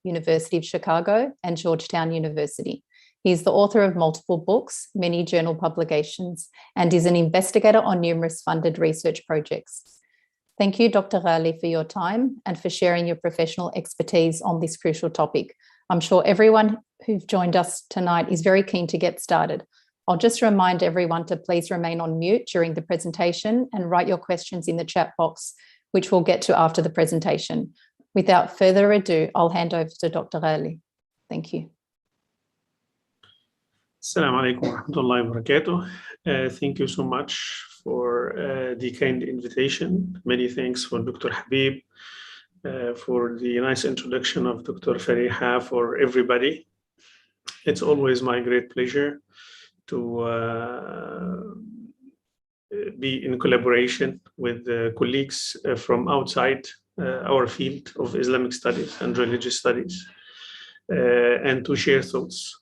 University of Chicago, and Georgetown University. He is the author of multiple books, many journal publications, and is an investigator on numerous funded research projects. Thank you, Dr. Ghali, for your time and for sharing your professional expertise on this crucial topic. I'm sure everyone who's joined us tonight is very keen to get started. I'll just remind everyone to please remain on mute during the presentation and write your questions in the chat box, which we'll get to after the presentation. Without further ado, I'll hand over to Dr. Ghali. Thank you. Assalamu alaikum wa rahmatullahi wa barakatuh. Thank you so much for the kind invitation. Many thanks for Dr. Habib, for the nice introduction of Dr. Fariha, for everybody. It's always my great pleasure to be in collaboration with colleagues from outside our field of Islamic studies and religious studies, and to share thoughts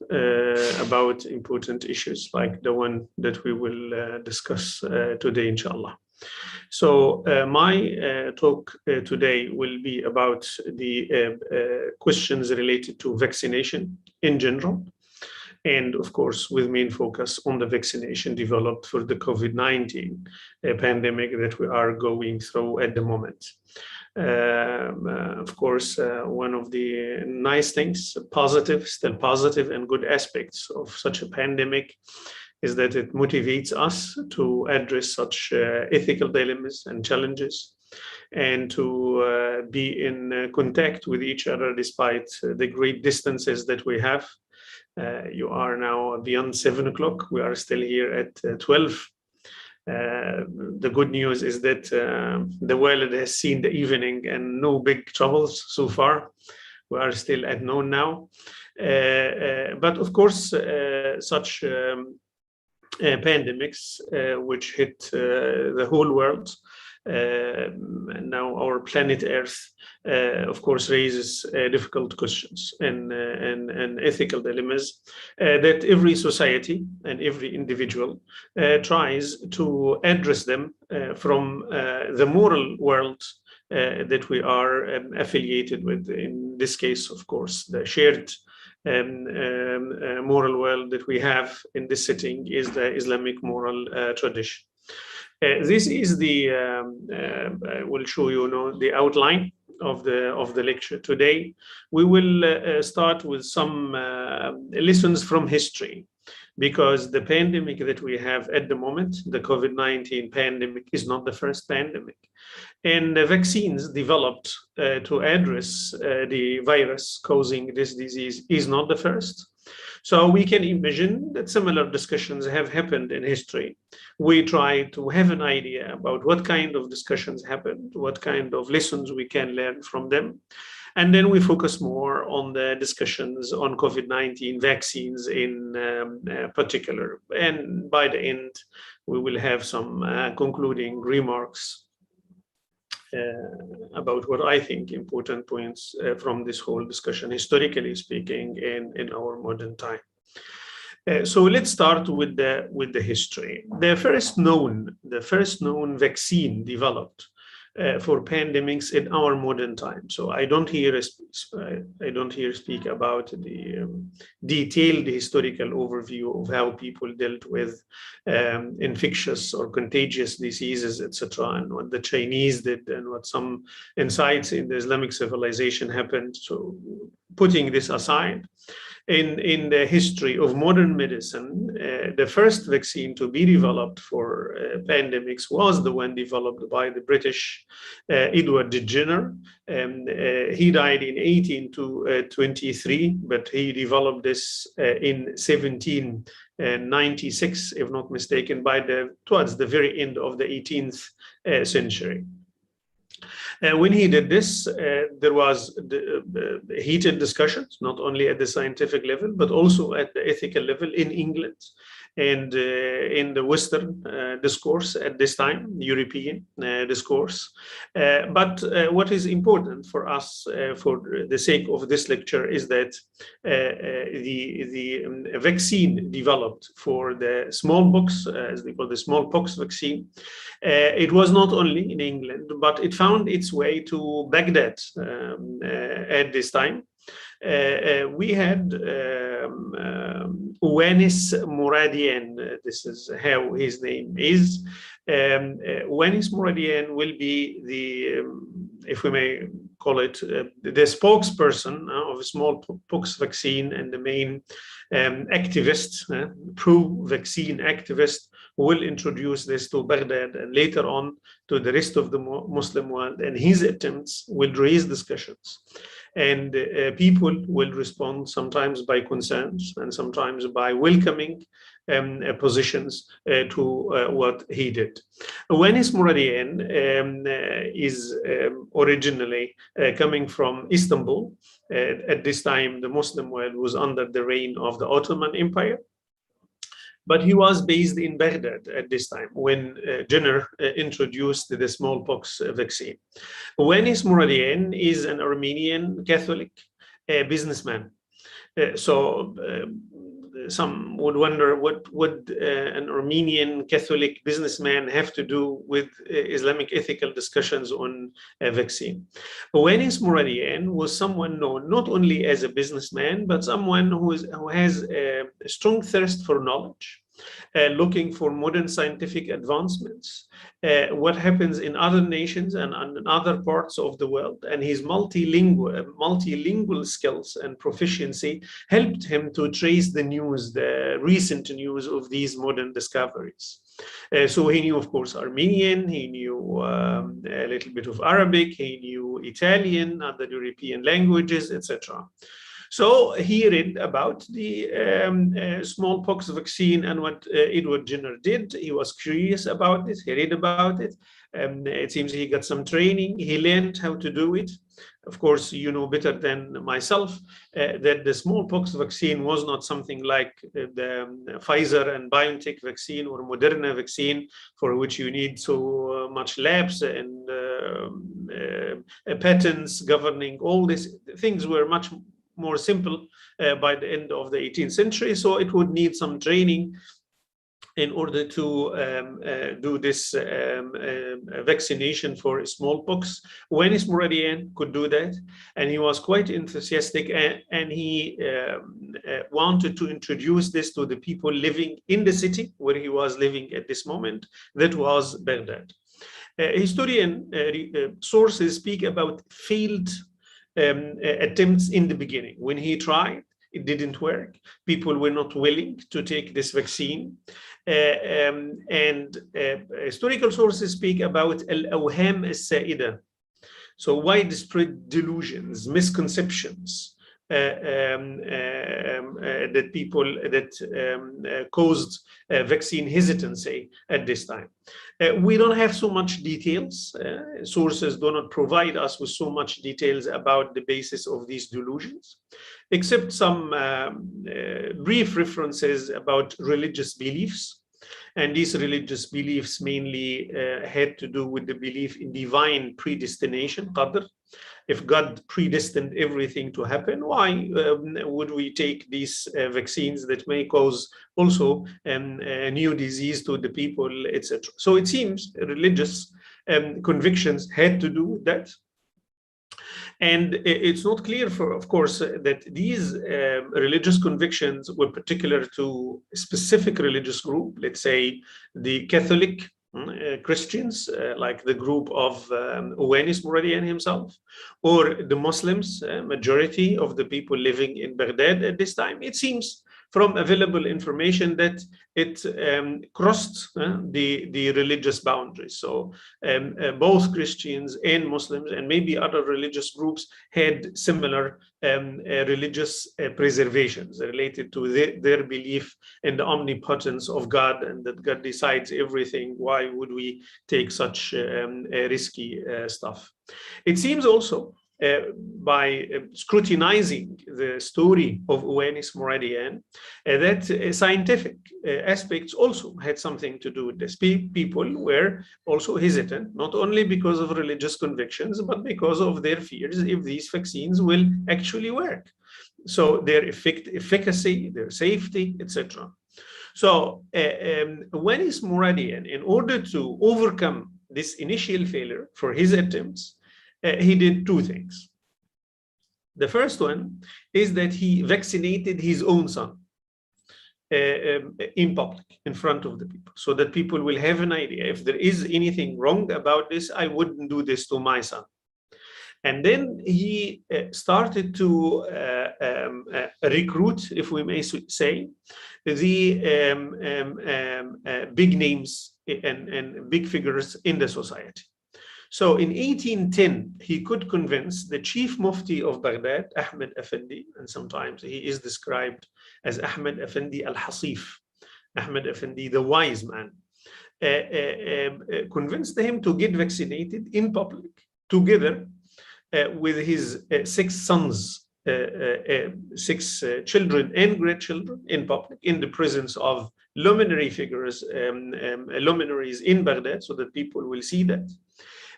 about important issues like the one that we will discuss today, inshallah. So my talk today will be about the questions related to vaccination in general, and of course with main focus on the vaccination developed for the COVID-19 pandemic that we are going through at the moment. Of course, one of the nice things, still positive and good aspects of such a pandemic is that it motivates us to address such ethical dilemmas and challenges, and to be in contact with each other despite the great distances that we have. You are now beyond 7 o'clock. We are still here at 12. The good news is that the world has seen the evening and no big troubles so far. We are still at noon now. But of course, such pandemics which hit the whole world, and now our planet Earth, of course, raises difficult questions and ethical dilemmas that every society and every individual tries to address them from the moral world that we are affiliated with. In this case, of course, the shared moral world that we have in this setting is the Islamic moral tradition. This is the, I will show you now the outline of the lecture today. We will start with some lessons from history, because the pandemic that we have at the moment, the COVID-19 pandemic, is not the first pandemic. And the vaccines developed to address the virus causing this disease is not the first. So we can imagine that similar discussions have happened in history. We try to have an idea about what kind of discussions happened, what kind of lessons we can learn from them. And then we focus more on the discussions on COVID-19 vaccines in particular. And by the end, we will have some concluding remarks about what I think important points from this whole discussion, historically speaking, in our modern time. So let's start with the history. The first known vaccine developed for pandemics in our modern time. So I don't hear speak about the detailed historical overview of how people dealt with infectious or contagious diseases, etc., and what the Chinese did and what some insights in the Islamic civilization happened. So putting this aside, in the history of modern medicine, the first vaccine to be developed for pandemics was the one developed by the British Edward Jenner. He died in 1823, but he developed this in 1796, if not mistaken, towards the very end of the 18th century. When he did this, there was heated discussions, not only at the scientific level, but also at the ethical level in England and in the Western discourse at this time, European discourse. But what is important for us, for the sake of this lecture, is that the vaccine developed for the smallpox, as they call the smallpox vaccine, it was not only in England, but it found its way to Baghdad at this time. We had Uwanis Mouradian. This is how his name is. Uwanis Mouradian will be the, if we may call it, the spokesperson of smallpox vaccine and the main activist, pro-vaccine activist, who will introduce this to Baghdad and later on to the rest of the Muslim world. And his attempts will raise discussions. And people will respond sometimes by concerns and sometimes by welcoming positions to what he did. Uwanis Mouradian is originally coming from Istanbul. At this time, the Muslim world was under the reign of the Ottoman Empire. But he was based in Baghdad at this time when Jenner introduced the smallpox vaccine. Uwanis Mouradian is an Armenian Catholic businessman. Some would wonder, what would an Armenian Catholic businessman have to do with Islamic ethical discussions on a vaccine? Uwanis Mouradian was someone known not only as a businessman, but someone who has a strong thirst for knowledge, looking for modern scientific advancements, what happens in other nations and in other parts of the world. And his multilingual skills and proficiency helped him to trace the news, the recent news of these modern discoveries. So he knew, of course, Armenian, he knew a little bit of Arabic, he knew Italian, other European languages, etc. So he read about the smallpox vaccine and what Edward Jenner did. He was curious about it. He read about it. It seems he got some training. He learned how to do it. Of course, you know better than myself that the smallpox vaccine was not something like the Pfizer and BioNTech vaccine or Moderna vaccine, for which you need so much labs and patents governing all these things. Were much more simple by the end of the 18th century. So it would need some training in order to do this vaccination for smallpox. Uwanis Mouradian could do that, and he was quite enthusiastic, and he wanted to introduce this to the people living in the city where he was living at this moment, that was Baghdad. Historian sources speak about failed attempts in the beginning. When he tried, it didn't work. People were not willing to take this vaccine. Historical sources speak about al-awham al-sa'ida, so widespread delusions, misconceptions that people caused vaccine hesitancy at this time. We don't have so much details. Sources do not provide us with so much details about the basis of these delusions, except some brief references about religious beliefs. And these religious beliefs mainly had to do with the belief in divine predestination, qadr. If God predestined everything to happen, why would we take these vaccines that may cause also a new disease to the people, etc.? So it seems religious convictions had to do with that. And it's not clear, of course, that these religious convictions were particular to a specific religious group, let's say the Catholic Christians, like the group of Uwanis Mouradian himself, or the Muslims, majority of the people living in Baghdad at this time. It seems from available information that it crossed the religious boundaries. So both Christians and Muslims and maybe other religious groups had similar religious preservations related to their belief in the omnipotence of God and that God decides everything. Why would we take such risky stuff? It seems also by scrutinizing the story of Uwanis Mouradian, that scientific aspects also had something to do with this. People were also hesitant, not only because of religious convictions, but because of their fears if these vaccines will actually work. So their efficacy, their safety, etc. So Uwanis Mouradian, in order to overcome this initial failure for his attempts, he did two things. The first one is that he vaccinated his own son in public, in front of the people, so that people will have an idea. If there is anything wrong about this, I wouldn't do this to my son. And then he started to recruit, if we may say, the big names and big figures in the society. So in 1810, he could convince the chief mufti of Baghdad, Ahmed Effendi, and sometimes he is described as Ahmed Effendi al-Hasif, Ahmed Effendi, the wise man, convinced him to get vaccinated in public, together with his 6 sons, 6 children and grandchildren in public, in the presence of luminary figures, luminaries in Baghdad, so that people will see that.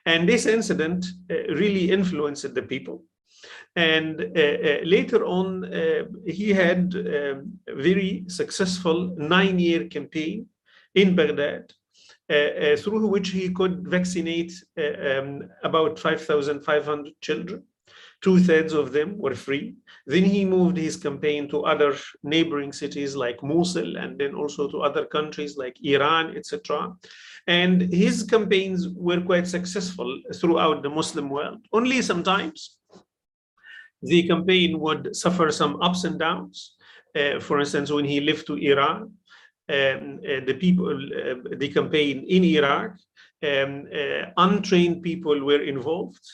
And this incident really influenced the people. And later on, he had a very successful 9-year campaign in Baghdad, through which he could vaccinate about 5,500 children. 2/3 of them were free. Then he moved his campaign to other neighboring cities like Mosul, and then also to other countries like Iran, etc. And his campaigns were quite successful throughout the Muslim world. Only sometimes the campaign would suffer some ups and downs. For instance, when he left to Iran, the campaign in Iraq, untrained people were involved,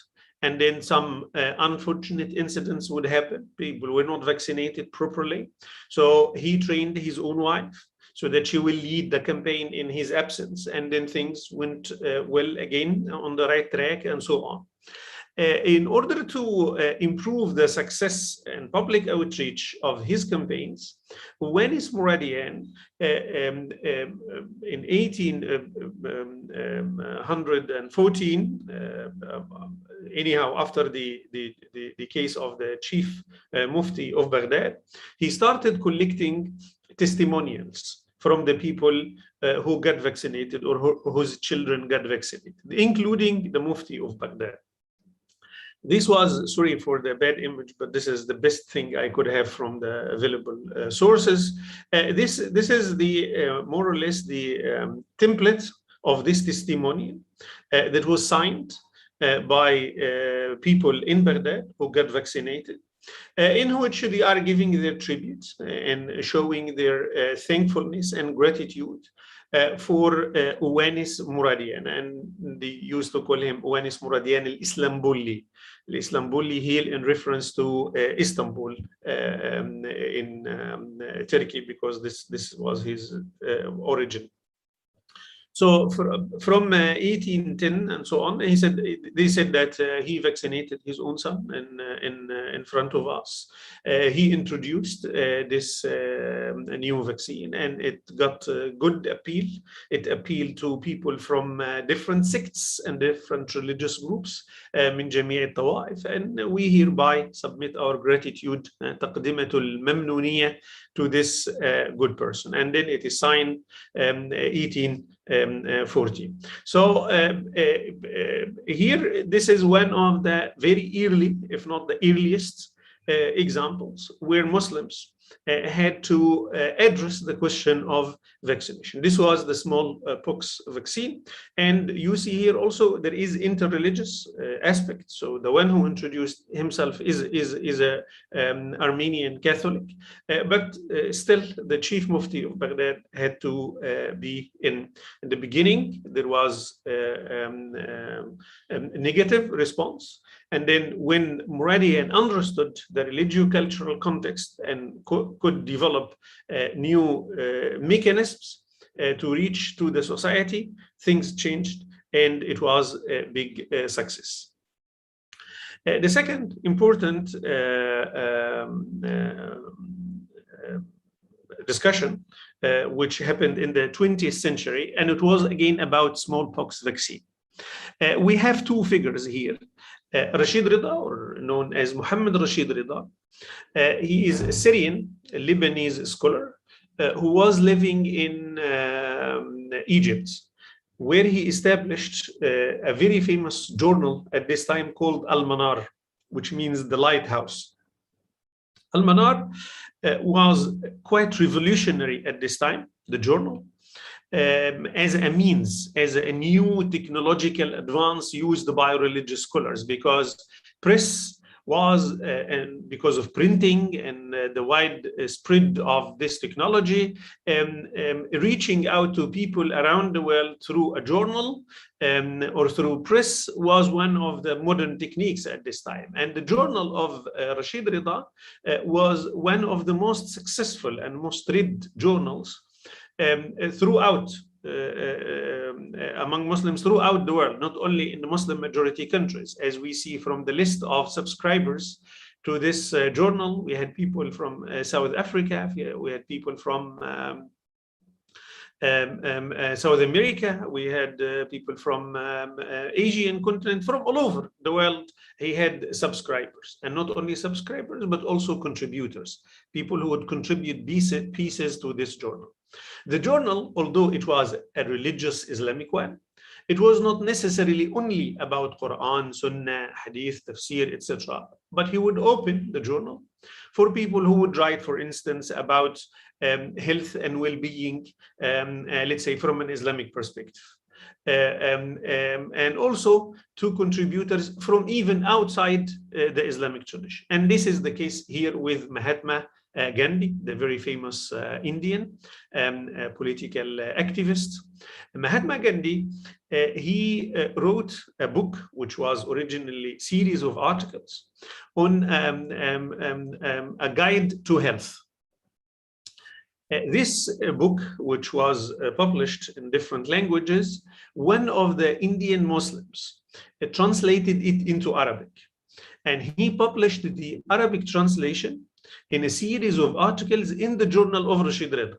and then some unfortunate incidents would happen. People were not vaccinated properly. So he trained his own wife so that she will lead the campaign in his absence, and then things went well again, on the right track, and so on. In order to improve the success and public outreach of his campaigns, Uwais Muradian, in 1814, anyhow, after the case of the chief mufti of Baghdad, he started collecting testimonials from the people who got vaccinated, or whose children got vaccinated, including the mufti of Baghdad. This was, sorry for the bad image, but this is the best thing I could have from the available sources. This is the more or less the template of this testimonial that was signed by people in Baghdad who got vaccinated, in which they are giving their tribute and showing their thankfulness and gratitude for Uwais Muradian, and they used to call him Uwais Muradian al-Islambuli. Al-Islambuli here in reference to Istanbul in Turkey, because this was his origin. So from 1810 and so on, they said that he vaccinated his own son in front of us. He introduced this new vaccine, and it got good appeal. It appealed to people from different sects and different religious groups, من جميع الطوائف, and we hereby submit our gratitude, تقدمة الممنونية, to this good person. And then it is signed 1840. So here, this is one of the very early, if not the earliest, examples where Muslims had to address the question of vaccination. This was the smallpox vaccine, and you see here also there is interreligious aspect. So the one who introduced himself is a Armenian Catholic, but still the chief mufti of Baghdad had to be in the beginning. There was a negative response. And then when Muradian understood the religio-cultural context and could develop new mechanisms to reach to the society, things changed, and it was a big success. The second important discussion, which happened in the 20th century, and it was again about smallpox vaccine. We have two figures here. Rashid Rida, or known as Muhammad Rashid Rida. He is a Syrian, a Lebanese scholar who was living in Egypt, where he established a very famous journal at this time called Al-Manar. which means the lighthouse. Al-Manar was quite revolutionary at this time, the journal, as a means, as a new technological advance used by religious scholars, because press was, and because of printing and the wide spread of this technology, reaching out to people around the world through a journal or through press was one of the modern techniques at this time. And the journal of Rashid Rida was one of the most successful and most read journals throughout among Muslims throughout the world, not only in the Muslim majority countries. As we see from the list of subscribers to this journal, we had people from South Africa, we had people from South America, we had people from Asian continent, from all over the world. He had subscribers, and not only subscribers, but also contributors, people who would contribute pieces to this journal. The journal, although it was a religious Islamic one, it was not necessarily only about Quran, Sunnah, Hadith, Tafsir, etc. But he would open the journal for people who would write, for instance, about health and well-being, let's say from an Islamic perspective. And also to contributors from even outside the Islamic tradition. And this is the case here with Mahatma Gandhi, the very famous Indian political activist. Mahatma Gandhi, he wrote a book which was originally a series of articles on a guide to health. This book, which was published in different languages, one of the Indian Muslims translated it into Arabic. And he published the Arabic translation in a series of articles in the journal of Rashid Rida,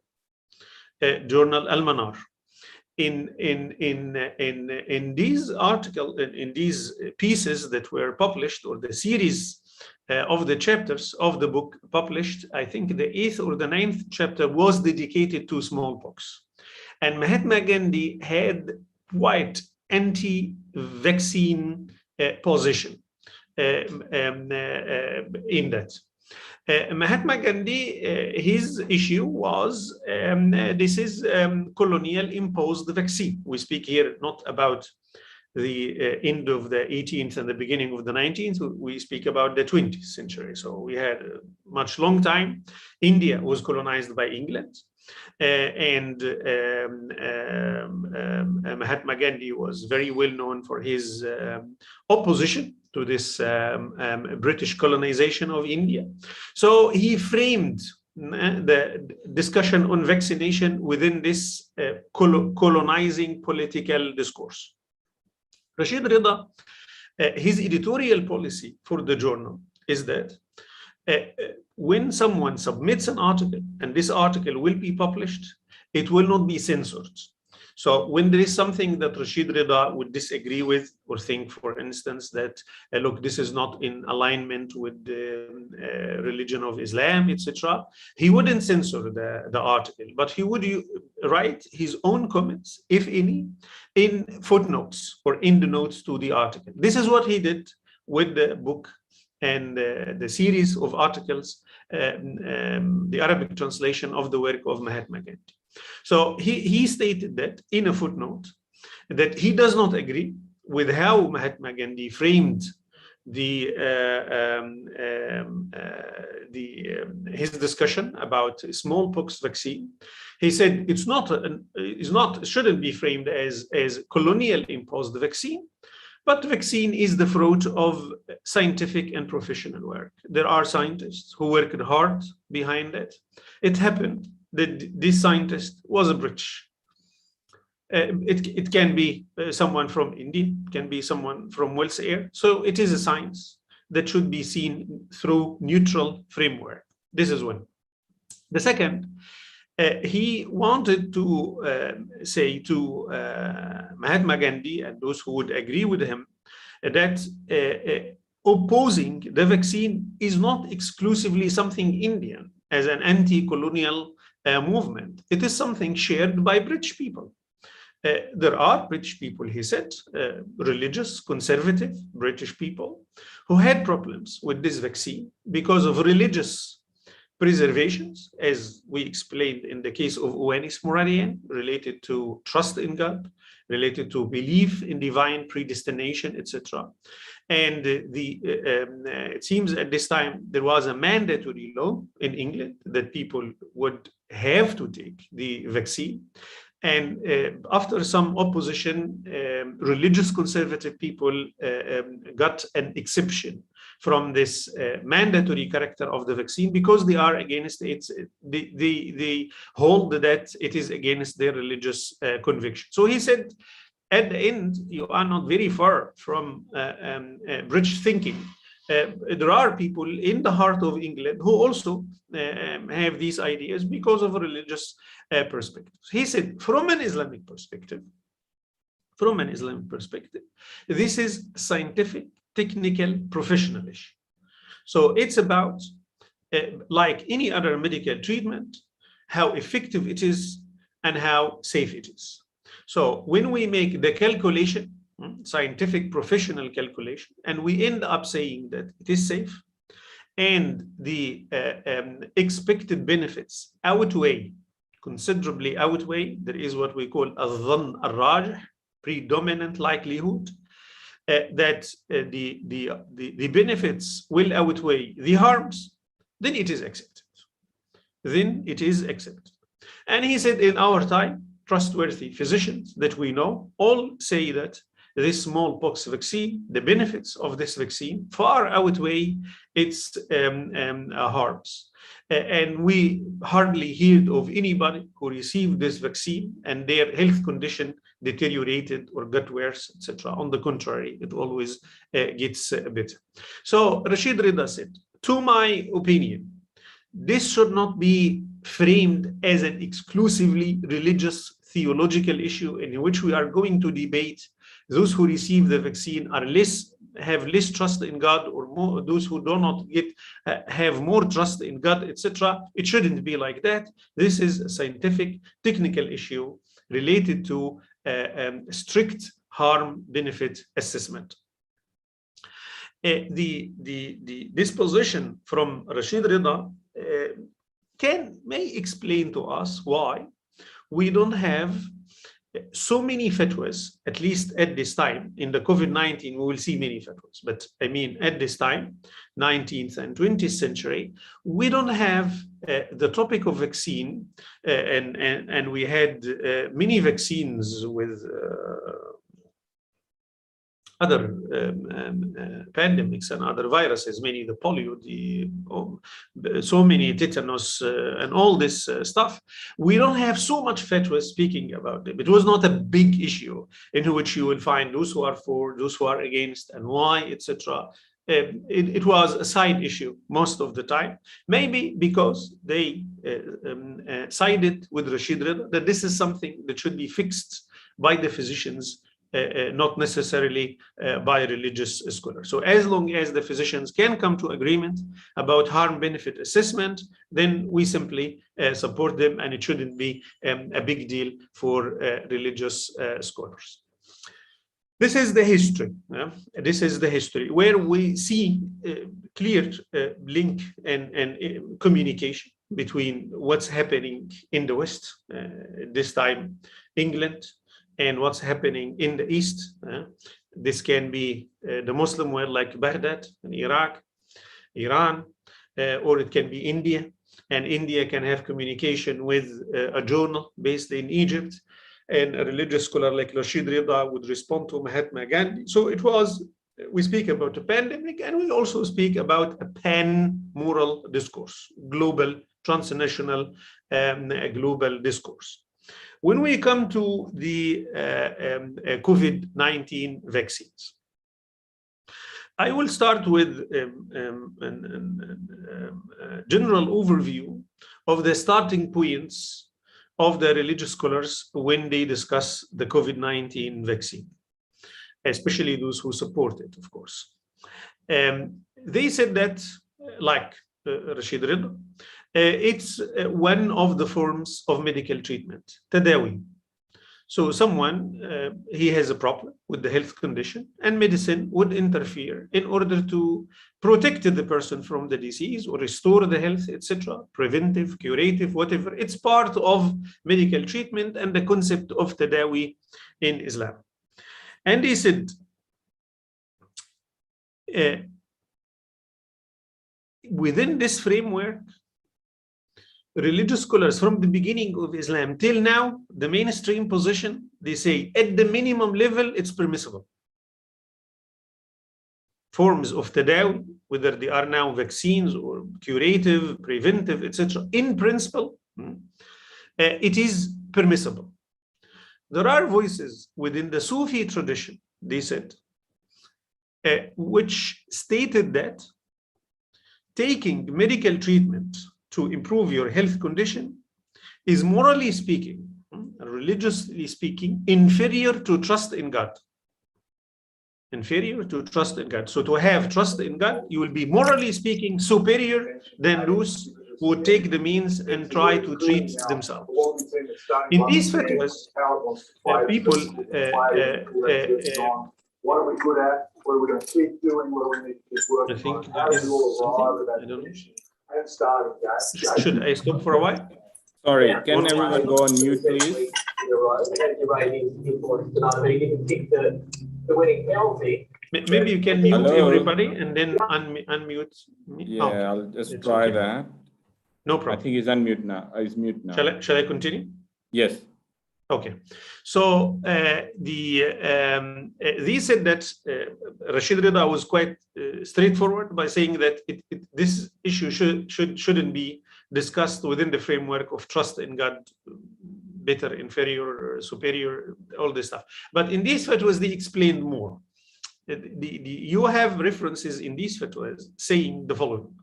journal Al-Manar. In these articles, in these pieces that were published, or the series of the chapters of the book published, I think the 8th or the 9th chapter was dedicated to smallpox. And Mahatma Gandhi had quite anti-vaccine position in that. Mahatma Gandhi, his issue was this is colonial imposed vaccine. We speak here not about the end of the 18th and the beginning of the 19th, we speak about the 20th century. So we had a much long time. India was colonized by England, and Mahatma Gandhi was very well known for his opposition to this British colonization of India. So he framed the discussion on vaccination within this colonizing political discourse. Rashid Rida, his editorial policy for the journal is that when someone submits an article and this article will be published, it will not be censored. So when there is something that Rashid Rida would disagree with, or think, for instance, that, look, this is not in alignment with the religion of Islam, etc., he wouldn't censor the article, but he would write his own comments, if any, in footnotes or in the notes to the article. This is what he did with the book and the series of articles, the Arabic translation of the work of Mahatma Gandhi. So he stated that in a footnote that he does not agree with how Mahatma Gandhi framed his discussion about smallpox vaccine. He said shouldn't be framed as colonial imposed vaccine, but vaccine is the fruit of scientific and professional work. There are scientists who worked hard behind it. It happened that this scientist was a British. It can be someone from India, it can be someone from Wales Air. So it is a science that should be seen through neutral framework. This is one. The second, he wanted to say to Mahatma Gandhi and those who would agree with him that opposing the vaccine is not exclusively something Indian as an anti-colonial movement. It is something shared by British people. There are British people, he said, religious, conservative British people, who had problems with this vaccine because of religious preservations, as we explained in the case of Uwanis Morarian, related to trust in God, related to belief in divine predestination, etc. And it seems at this time there was a mandatory law in England that people would have to take the vaccine. And after some opposition, religious conservative people got an exception from this mandatory character of the vaccine because they are against it. They hold that it is against their religious conviction. So he said, at the end, you are not very far from British thinking. There are people in the heart of England who also have these ideas because of a religious perspective. He said, from an Islamic perspective, this is scientific, technical, professional issue. So it's about, like any other medical treatment, how effective it is and how safe it is. So when we make the calculation, scientific professional calculation, and we end up saying that it is safe and the expected benefits considerably outweigh, there is what we call a dhann al-rajih, predominant likelihood, that the benefits will outweigh the harms, then it is accepted. And he said, in our time, trustworthy physicians that we know all say that this smallpox vaccine, the benefits of this vaccine far outweigh its harms. And we hardly heard of anybody who received this vaccine and their health condition deteriorated or got worse, etc. On the contrary, it always gets better. So Rashid Rida said, to my opinion, this should not be framed as an exclusively religious theological issue in which we are going to debate those who receive the vaccine have less trust in God, or more, those who do not have more trust in God, etc. It shouldn't be like that. This is a scientific, technical issue related to strict harm-benefit assessment. This position from Rashid Rida may explain to us why we don't have so many fatwas, at least at this time. In the COVID-19, we will see many fatwas, but I mean, at this time, 19th and 20th century, we don't have the topic of vaccine, and we had many vaccines with other pandemics and other viruses, many the polio, so many tetanus, and all this stuff. We don't have so much fatwa speaking about them. It was not a big issue in which you will find those who are for, those who are against, and why, etc. It was a side issue most of the time, maybe because they sided with Rashid Rida that this is something that should be fixed by the physicians, not necessarily by religious scholars. So as long as the physicians can come to agreement about harm-benefit assessment, then we simply support them, and it shouldn't be a big deal for religious scholars. This is the history. This is the history where we see clear link and communication between what's happening in the West, this time England, and what's happening in the East. This can be the Muslim world like Baghdad and Iraq, Iran, or it can be India, and India can have communication with a journal based in Egypt, and a religious scholar like Rashid Rida would respond to Mahatma Gandhi. So it was, we speak about a pandemic, and we also speak about a pan-moral discourse, global, transnational, global discourse. When we come to the COVID-19 vaccines, I will start with a general overview of the starting points of the religious scholars when they discuss the COVID-19 vaccine, especially those who support it, of course. They said that, like Rashid Rida, it's one of the forms of medical treatment, tadawi. So someone, he has a problem with the health condition, and medicine would interfere in order to protect the person from the disease or restore the health, etc. Preventive, curative, whatever. It's part of medical treatment and the concept of tadawi in Islam. And he said, within this framework, religious scholars from the beginning of Islam till now, the mainstream position, they say at the minimum level, it's permissible. Forms of tadawi, whether they are now vaccines or curative, preventive, etc., in principle, it is permissible. There are voices within the Sufi tradition, they said, which stated that taking medical treatment to improve your health condition is, morally speaking, religiously speaking, inferior to trust in God. Inferior to trust in God. So to have trust in God, you will be, morally speaking, superior than those who would take the means and try to treat themselves. In these fatwas, people what are we good at? What are we going to keep doing? What do we need to keep working I think on? there is something, I don't know. And starting, guys. Should I stop for a while? Sorry, can everyone go on mute, please? Maybe you can mute Hello? everybody and then unmute me. Yeah, Oh, I'll just it's try okay. that. No I problem. think he's unmute now. He's mute now. Shall I continue? Yes. Okay. So they said that Rashid Rida was quite straightforward by saying that this issue shouldn't be discussed within the framework of trust in God, better, inferior, superior, all this stuff. But in these fatwas, they explained more. You have references in these fatwas saying the following.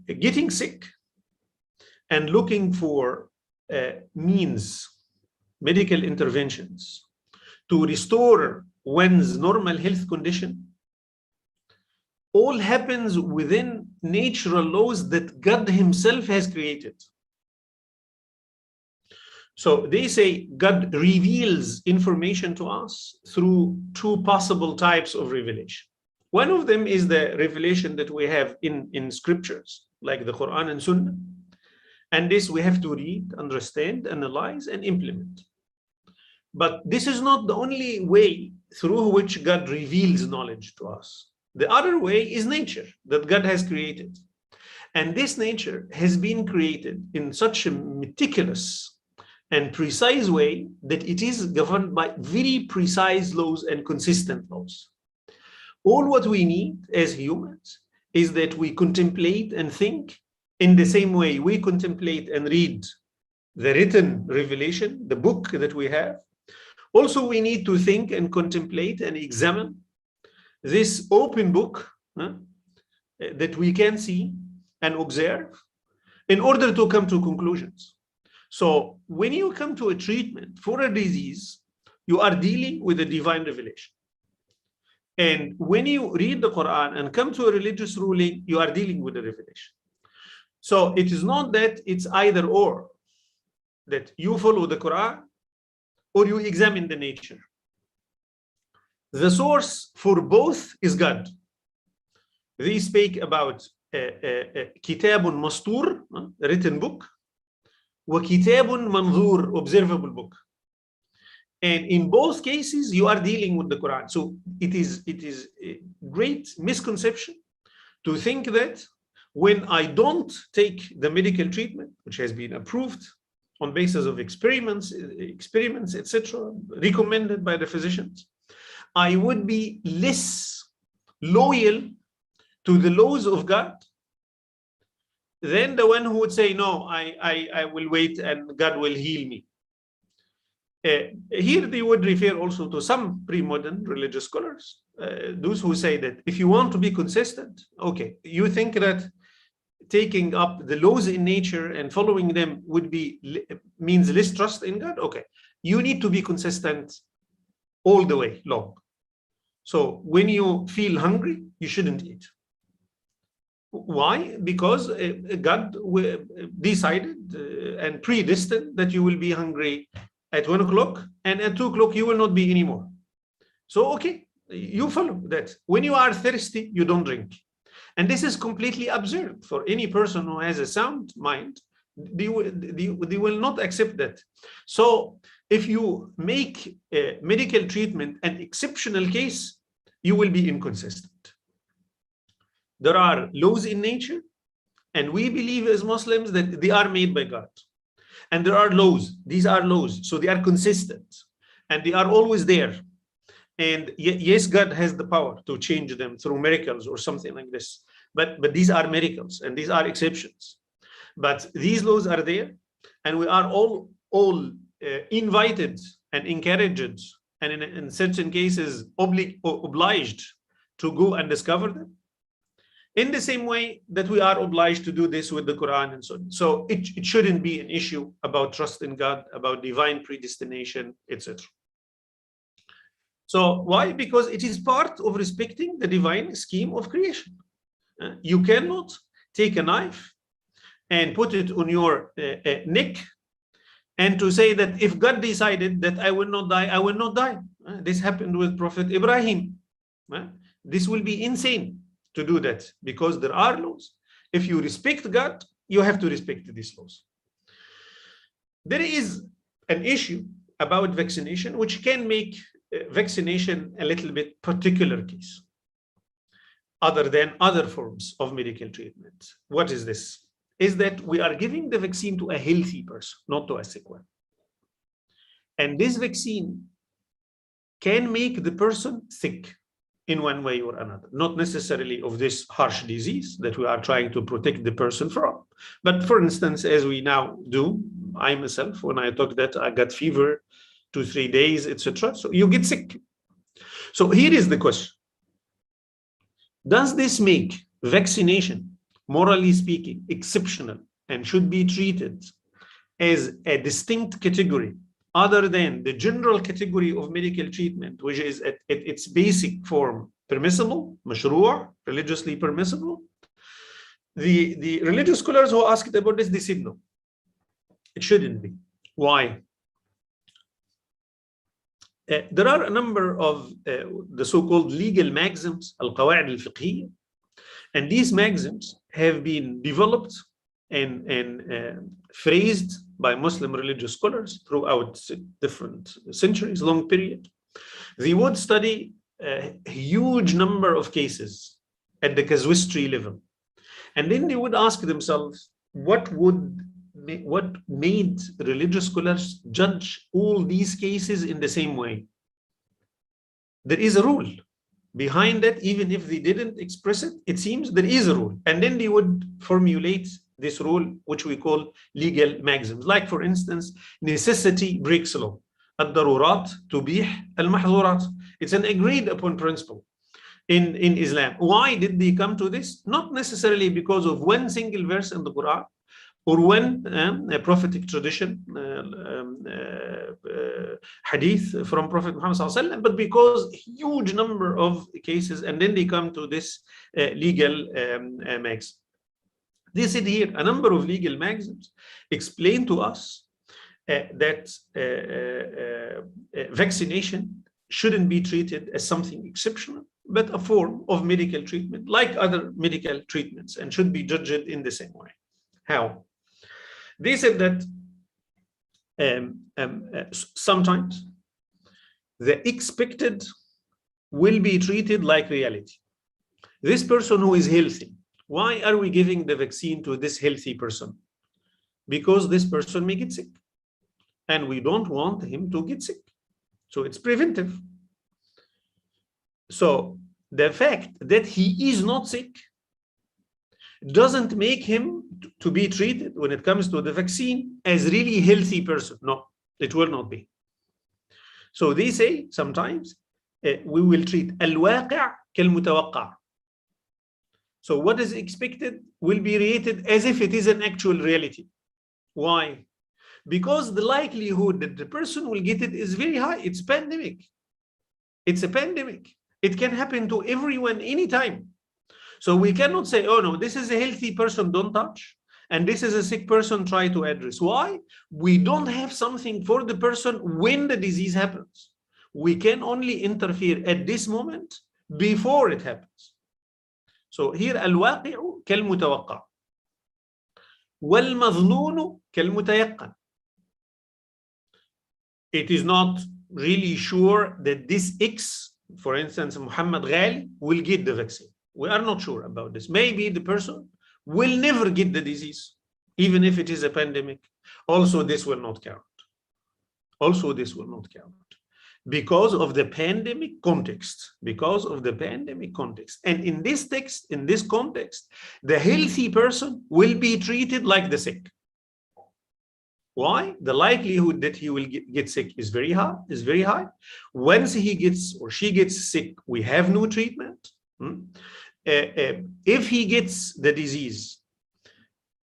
Getting sick and looking for means, medical interventions to restore one's normal health condition, all happens within natural laws that God himself has created. So they say God reveals information to us through two possible types of revelation. One of them is the revelation that we have in scriptures, like the Quran and Sunnah. And this we have to read, understand, analyze, and implement. But this is not the only way through which God reveals knowledge to us. The other way is nature that God has created. And this nature has been created in such a meticulous and precise way that it is governed by very precise laws and consistent laws. All what we need as humans is that we contemplate and think in the same way we contemplate and read the written revelation, the book that we have. Also, we need to think and contemplate and examine this open book that we can see and observe in order to come to conclusions. So when you come to a treatment for a disease, you are dealing with a divine revelation. And when you read the Quran and come to a religious ruling, you are dealing with a revelation. So it is not that it's either or, that you follow the Quran or you examine the nature. The source for both is God. They speak about kitabun mastur, written book, wa kitabun manzur, observable book. And in both cases, you are dealing with the Quran. So it is a great misconception to think that when I don't take the medical treatment, which has been approved on basis of experiments, etc., recommended by the physicians, I would be less loyal to the laws of God than the one who would say, no, I will wait and God will heal me. Here they would refer also to some pre-modern religious scholars, those who say that if you want to be consistent, okay, you think that taking up the laws in nature and following them would be means less trust in God. Okay, you need to be consistent all the way long. So when you feel hungry, you shouldn't eat. Why? Because God decided and predestined that you will be hungry at 1 o'clock, and at 2 o'clock you will not be anymore. So, okay, you follow that. When you are thirsty, you don't drink. And this is completely absurd for any person who has a sound mind. They will not accept that. So if you make medical treatment an exceptional case, you will be inconsistent. There are laws in nature, and we believe as Muslims that they are made by God. And there are laws. These are laws. So they are consistent, and they are always there. And yes, God has the power to change them through miracles or something like this. But these are miracles, and these are exceptions. But these laws are there, and we are all invited and encouraged, and in certain cases obliged to go and discover them. In the same way that we are obliged to do this with the Quran and so on. So it shouldn't be an issue about trust in God, about divine predestination, etc. So why? Because it is part of respecting the divine scheme of creation. You cannot take a knife and put it on your neck and to say that if God decided that I will not die, I will not die. This happened with Prophet Ibrahim. This will be insane to do that, because there are laws. If you respect God, you have to respect these laws. There is an issue about vaccination which can make vaccination a little bit particular case, other than other forms of medical treatment. What is this? Is that we are giving the vaccine to a healthy person, not to a sick one. And this vaccine can make the person sick in one way or another, not necessarily of this harsh disease that we are trying to protect the person from. But for instance, as we now do, I myself, when I took that, I got fever 2-3 days, etc. So you get sick. So here is the question. Does this make vaccination, morally speaking, exceptional and should be treated as a distinct category other than the general category of medical treatment, which is at its basic form permissible, mashru', religiously permissible? The religious scholars who asked about this, they said no, it shouldn't be. Why? There are a number of the so-called legal maxims, al-qawa'id al-fiqhiyya, and these maxims have been developed and phrased by Muslim religious scholars throughout different centuries, long period. They would study a huge number of cases at the casuistry level, and then they would ask themselves, what made religious scholars judge all these cases in the same way? There is a rule behind that, even if they didn't express it. It seems there is a rule, and then they would formulate this rule, which we call legal maxims. Like, for instance, necessity breaks law. Ad-darurat tubih al-mahzurat. It's an agreed upon principle in Islam. Why did they come to this? Not necessarily because of one single verse in the Quran or one prophetic tradition, hadith from Prophet Muhammad ﷺ, but because huge number of cases, and then they come to this legal maxim. They said here a number of legal maxims explain to us that vaccination shouldn't be treated as something exceptional, but a form of medical treatment like other medical treatments, and should be judged in the same way. How? They said that sometimes the expected will be treated like reality. This person who is healthy, why are we giving the vaccine to this healthy person? Because this person may get sick, and we don't want him to get sick. So it's preventive. So the fact that he is not sick doesn't make him to be treated, when it comes to the vaccine, as really healthy person. No, it will not be. So they say sometimes we will treat al-waqi' kal-mutawaqqa'. So what is expected will be rated as if it is an actual reality. Why? Because the likelihood that the person will get it is very high. It's pandemic. It's a pandemic. It can happen to everyone anytime. So we cannot say, oh no, this is a healthy person, don't touch, and this is a sick person, try to address. Why? We don't have something for the person when the disease happens. We can only interfere at this moment before it happens. So here الواقع كالمتوقع والمظنون كالمتيقن. It is not really sure that this X, for instance, Muhammad Ghali, will get the vaccine. We are not sure about this. Maybe the person will never get the disease, even if it is a pandemic. Also, this will not count. Also, this will not count because of the pandemic context. Because of the pandemic context. And in this text, in this context, the healthy person will be treated like the sick. Why? The likelihood that he will get sick is very high. Once he gets or she gets sick, we have no treatment. If he gets the disease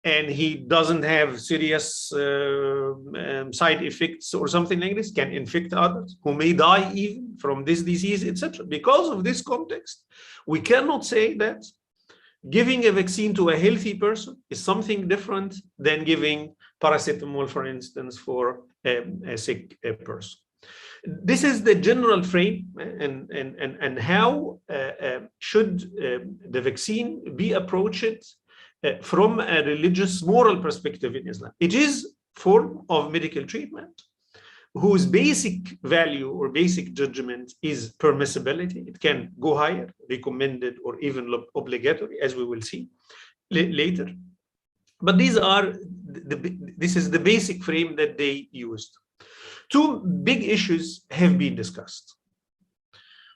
and he doesn't have serious side effects or something like this, can infect others who may die even from this disease, etc. Because of this context, we cannot say that giving a vaccine to a healthy person is something different than giving paracetamol, for instance, for a sick person. This is the general frame, and how should the vaccine be approached from a religious moral perspective in Islam. It is a form of medical treatment whose basic value or basic judgment is permissibility. It can go higher, recommended, or even obligatory, as we will see later. But this is the basic frame that they used. Two big issues have been discussed.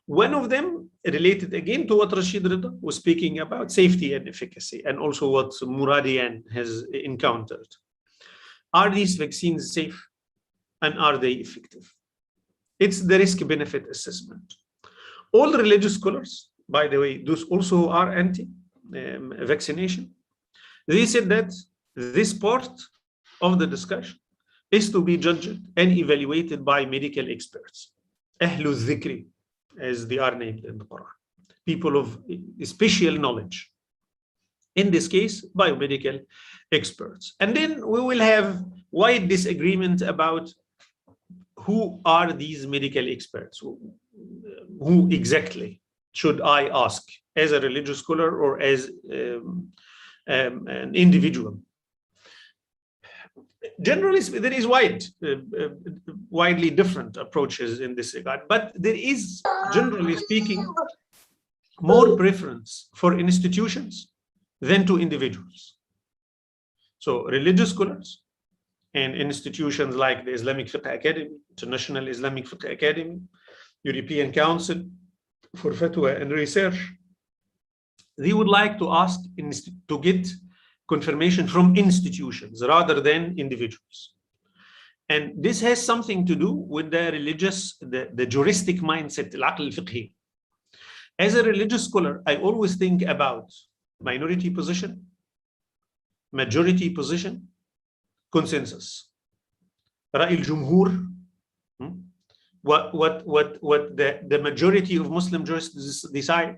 One of them related again to what Rashid Rida was speaking about, safety and efficacy, and also what Muradian has encountered. Are these vaccines safe and are they effective? It's the risk-benefit assessment. All religious scholars, by the way, those also are anti-vaccination, they said that this part of the discussion is to be judged and evaluated by medical experts. Ahlu dhikri, as they are named in the Quran. People of special knowledge. In this case, biomedical experts. And then we will have wide disagreement about who are these medical experts? Who exactly should I ask as a religious scholar or as an individual? Generally, there is widely different approaches in this regard, but there is, generally speaking, more preference for institutions than to individuals. So religious scholars and institutions like the Islamic Fiqh Academy, International Islamic Fiqh Academy, European Council for Fatwa and Research, they would like to ask to get confirmation from institutions rather than individuals. And this has something to do with the religious, the juristic mindset, al-aql al-fiqhi. As a religious scholar, I always think about minority position, majority position, consensus. Ra'i al-jumhur, what the majority of Muslim jurists decide,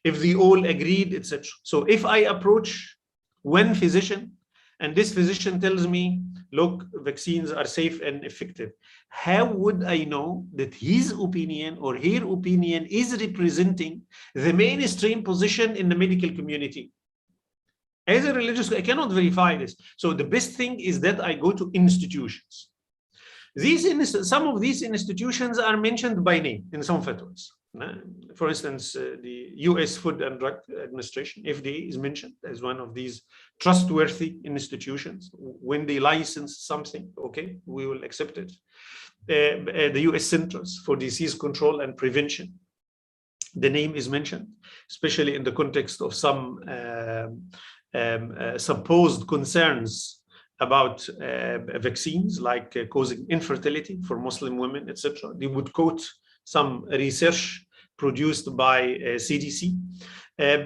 if they all agreed, etc. So if I approach one physician, and this physician tells me, look, vaccines are safe and effective, how would I know that his opinion or her opinion is representing the mainstream position in the medical community? As a religious, I cannot verify this. So the best thing is that I go to institutions. Some of these institutions are mentioned by name in some fatwas. For instance, the US Food and Drug Administration, FDA, is mentioned as one of these trustworthy institutions. When they license something, okay, we will accept it. The US Centers for Disease Control and Prevention, the name is mentioned, especially in the context of some supposed concerns about vaccines, like causing infertility for Muslim women, etc. They would quote some research produced by CDC,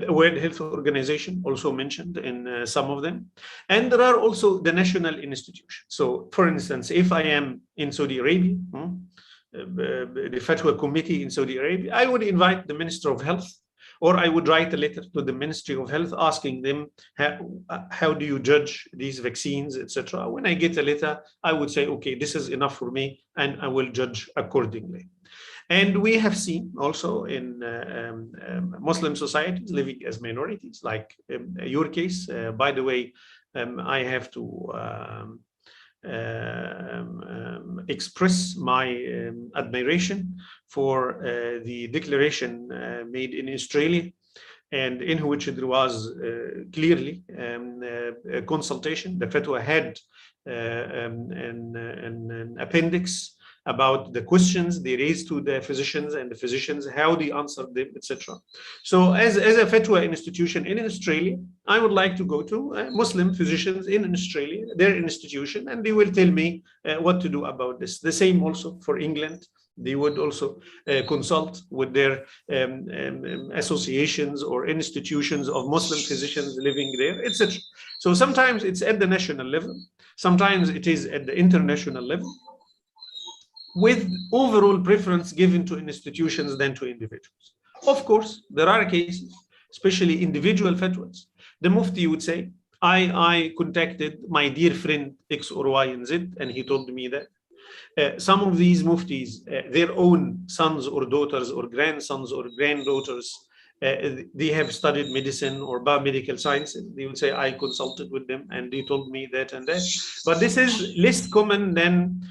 World Health Organization, also mentioned in some of them. And there are also the national institutions. So, for instance, if I am in Saudi Arabia, the Fatwa Committee in Saudi Arabia, I would invite the Minister of Health or I would write a letter to the Ministry of Health asking them, how do you judge these vaccines, etc. When I get a letter, I would say, okay, this is enough for me, and I will judge accordingly. And we have seen also in Muslim societies living as minorities, like your case. By the way, I have to express my admiration for the declaration made in Australia, and in which there was clearly a consultation. The fatwa had an appendix about the questions they raised to the physicians, and the physicians, how they answered them, etc. So as a fatwa institution in Australia, I would like to go to Muslim physicians in Australia, their institution, and they will tell me what to do about this. The same also for England. They would also consult with their associations or institutions of Muslim physicians living there, etc. So sometimes it's at the national level, sometimes it is at the international level, with overall preference given to institutions than to individuals. Of course, there are cases, especially individual fatwas. The Mufti would say, I contacted my dear friend X or Y and Z, and he told me that. Some of these Muftis, their own sons or daughters or grandsons or granddaughters, they have studied medicine or biomedical sciences. They will say, I consulted with them and they told me that and that. But this is less common than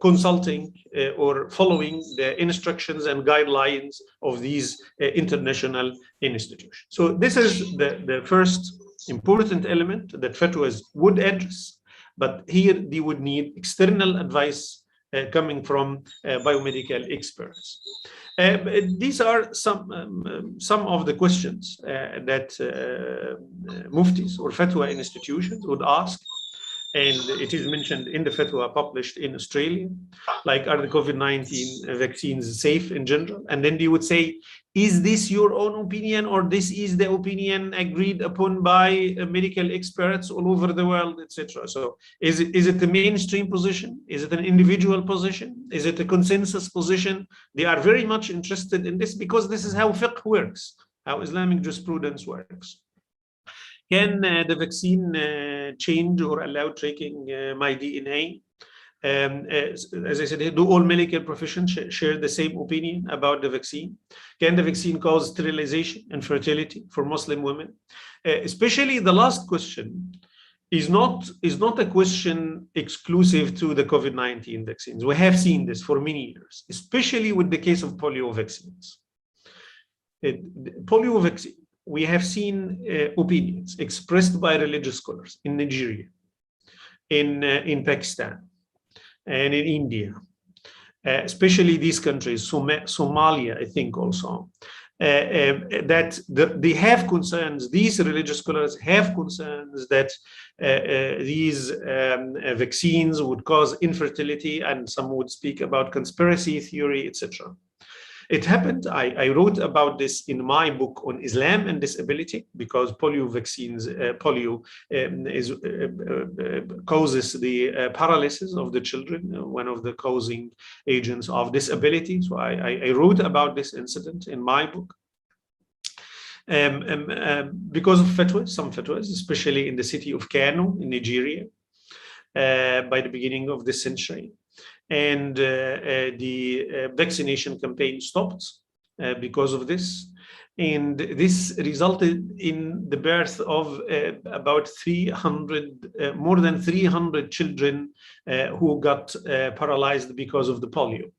consulting or following the instructions and guidelines of these international institutions. So this is the first important element that fatwas would address. But here they would need external advice coming from biomedical experts. These are some of the questions that muftis or fatwa institutions would ask, and it is mentioned in the fatwa published in Australia, like, are the COVID-19 vaccines safe in general? And then they would say, is this your own opinion, or this is the opinion agreed upon by medical experts all over the world, etc. So is it the mainstream position? Is it an individual position? Is it a consensus position? They are very much interested in this, because this is how fiqh works, how Islamic jurisprudence works. Can the vaccine change or allow tracking my DNA? As I said, do all medical professions share the same opinion about the vaccine? Can the vaccine cause sterilization and fertility for Muslim women? Especially the last question is not a question exclusive to the COVID-19 vaccines. We have seen this for many years, especially with the case of polio vaccines. Polio vaccine, we have seen opinions expressed by religious scholars in Nigeria, in Pakistan, and in India, especially these countries, Somalia, I think also, that they have concerns, these religious scholars have concerns that these vaccines would cause infertility, and some would speak about conspiracy theory, etc. It happened, I wrote about this in my book on Islam and disability, because polio vaccines, causes the paralysis of the children, one of the causing agents of disability. So I wrote about this incident in my book. Because of fatwas, some fatwas, especially in the city of Kano in Nigeria, by the beginning of this century. And the vaccination campaign stopped because of this. And this resulted in the birth of about 300, more than 300 children who got paralyzed because of the polio.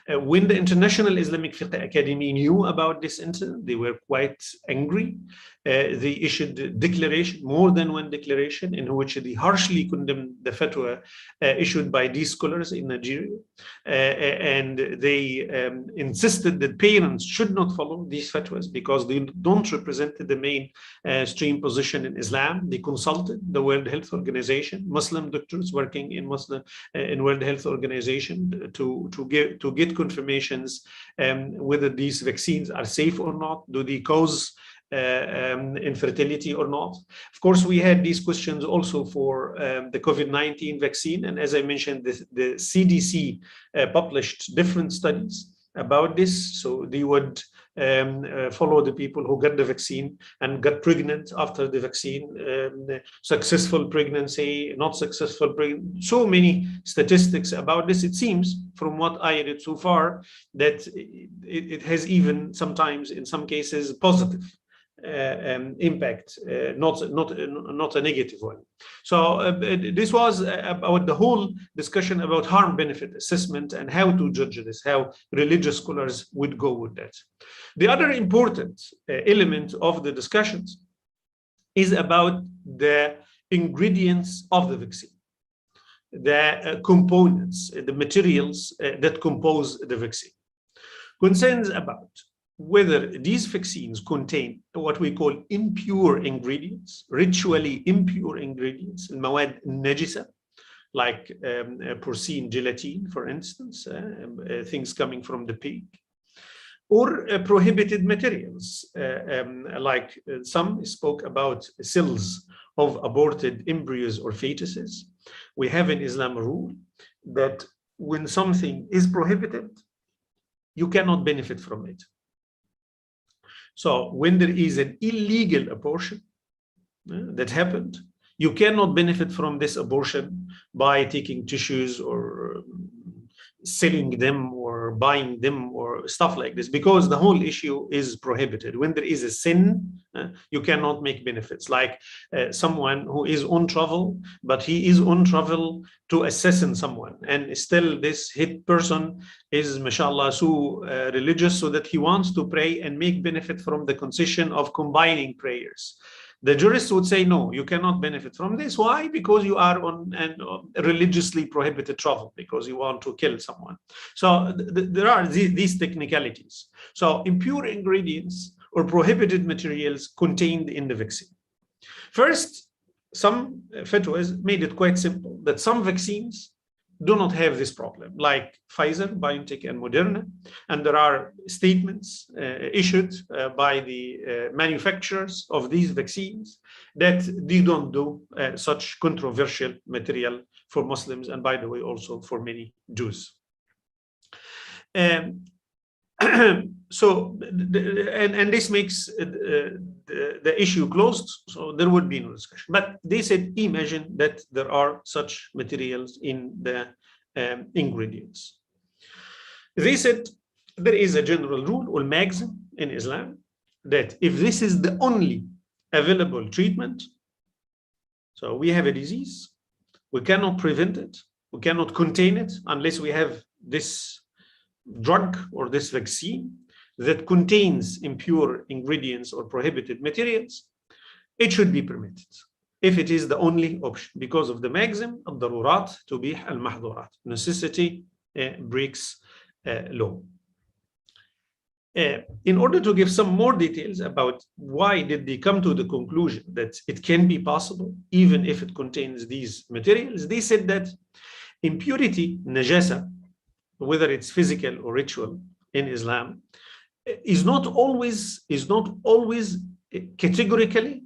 When the International Islamic Fiqh Academy knew about this incident, they were quite angry. They issued a declaration, more than one declaration, in which they harshly condemned the fatwa issued by these scholars in Nigeria. And they insisted that parents should not follow these fatwas because they don't represent the mainstream position in Islam. They consulted the World Health Organization, Muslim doctors working in World Health Organization to get confirmations whether these vaccines are safe or not. Do they cause infertility or not? Of course, we had these questions also for the COVID-19 vaccine. And as I mentioned, the CDC published different studies about this. So they would follow the people who got the vaccine and got pregnant after the vaccine, successful pregnancy, not successful pregnancy. So many statistics about this. It seems from what I read so far that it has even sometimes in some cases positive impact, not a negative one. So this was about the whole discussion about harm-benefit assessment and how to judge this, how religious scholars would go with that. The other important element of the discussions is about the ingredients of the vaccine, the components, the materials that compose the vaccine. Concerns about whether these vaccines contain what we call impure ingredients, ritually impure ingredients, المواد النجسة, like porcine gelatin, for instance, things coming from the pig, or prohibited materials, like some spoke about cells of aborted embryos or fetuses. We have in Islam a rule that when something is prohibited, you cannot benefit from it. So when there is an illegal abortion that happened, you cannot benefit from this abortion by taking tissues or selling them or buying them or stuff like this, because the whole issue is prohibited. When there is a sin, you cannot make benefits. Like someone who is on travel, but he is on travel to assassinate someone, and still this hit person is, mashallah, so religious, so that he wants to pray and make benefit from the concession of combining prayers. The jurists would say, no, you cannot benefit from this. Why? Because you are on a religiously prohibited travel, because you want to kill someone. So there are these technicalities. So impure ingredients or prohibited materials contained in the vaccine. First, some fatwas made it quite simple that some vaccines do not have this problem, like Pfizer, BioNTech, and Moderna. And there are statements issued by the manufacturers of these vaccines that they don't do such controversial material for Muslims, and by the way, also for many Jews. So, and this makes the issue closed, so there would be no discussion. But they said, imagine that there are such materials in the ingredients. They said there is a general rule or maxim in Islam that if this is the only available treatment, so we have a disease, we cannot prevent it, we cannot contain it unless we have this drug or this vaccine that contains impure ingredients or prohibited materials, it should be permitted if it is the only option, because of the maxim الضرورات تبيح المحظورات, necessity breaks law. In order to give some more details about why did they come to the conclusion that it can be possible even if it contains these materials, they said that impurity, najasa, whether it's physical or ritual in Islam, is not always categorically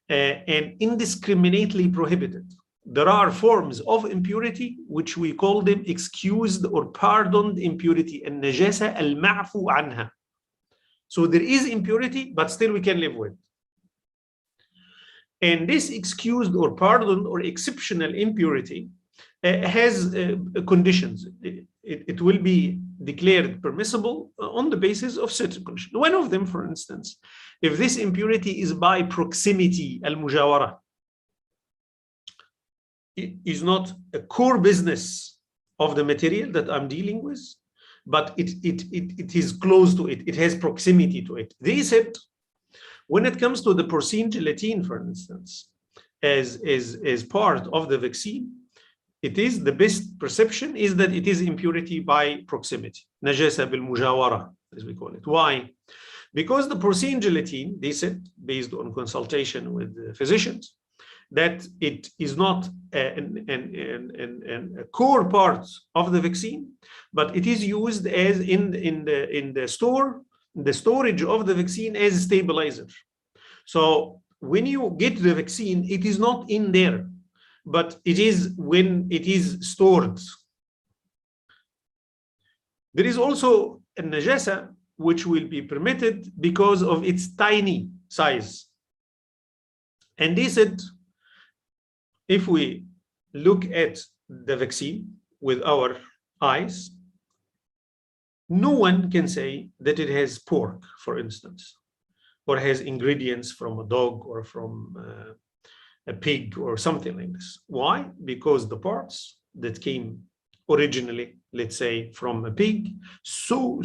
and indiscriminately prohibited. There are forms of impurity which we call them excused or pardoned impurity, and najasa al-ma'fu anha. So there is impurity, but still we can live with. And this excused or pardoned or exceptional impurity has conditions. It will be declared permissible on the basis of certain conditions. One of them, for instance, if this impurity is by proximity, al-mujawara, it is not a core business of the material that I'm dealing with, but it is close to it, it has proximity to it. They said, when it comes to the porcine gelatin, for instance, as part of the vaccine, it is the best perception is that it is impurity by proximity, najasa bil mujawara, as we call it. Why? Because the porcine gelatin, they said, based on consultation with the physicians, that it is not a core part of the vaccine, but it is used as in the storage of the vaccine as a stabilizer. So when you get the vaccine, it is not in there, but it is when it is stored. There is also a najasa which will be permitted because of its tiny size. And they said, if we look at the vaccine with our eyes, no one can say that it has pork, for instance, or has ingredients from a dog or from a pig or something like this. Why? Because the parts that came originally, let's say, from a pig, so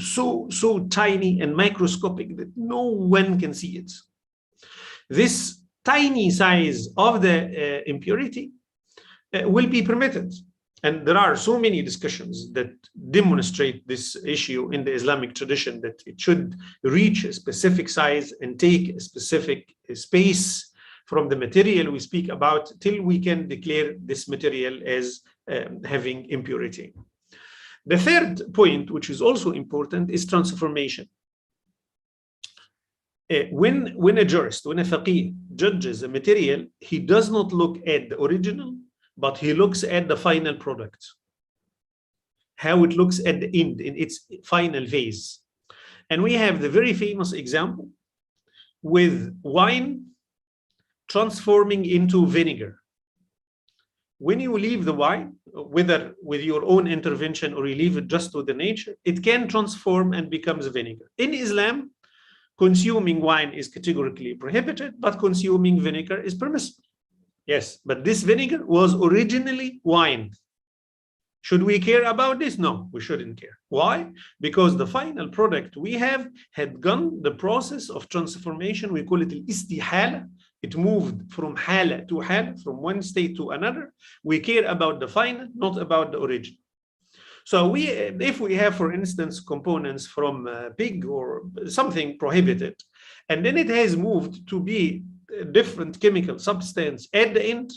tiny and microscopic that no one can see it. This tiny size of the impurity will be permitted. And there are so many discussions that demonstrate this issue in the Islamic tradition, that it should reach a specific size and take a specific space from the material we speak about till we can declare this material as having impurity. The third point, which is also important, is transformation. When a jurist, when a faqih judges a material, he does not look at the original, but he looks at the final product, how it looks at the end, in its final phase. And we have the very famous example with wine transforming into vinegar. When you leave the wine, whether with your own intervention or you leave it just to the nature, it can transform and becomes vinegar. In Islam, consuming wine is categorically prohibited, but consuming vinegar is permissible. Yes, but this vinegar was originally wine. Should we care about this? No, we shouldn't care. Why? Because the final product we have had gone the process of transformation. We call it al-istihala. It moved from hala to hala, from one state to another. We care about the final, not about the original. So if we have, for instance, components from pig or something prohibited, and then it has moved to be a different chemical substance at the end,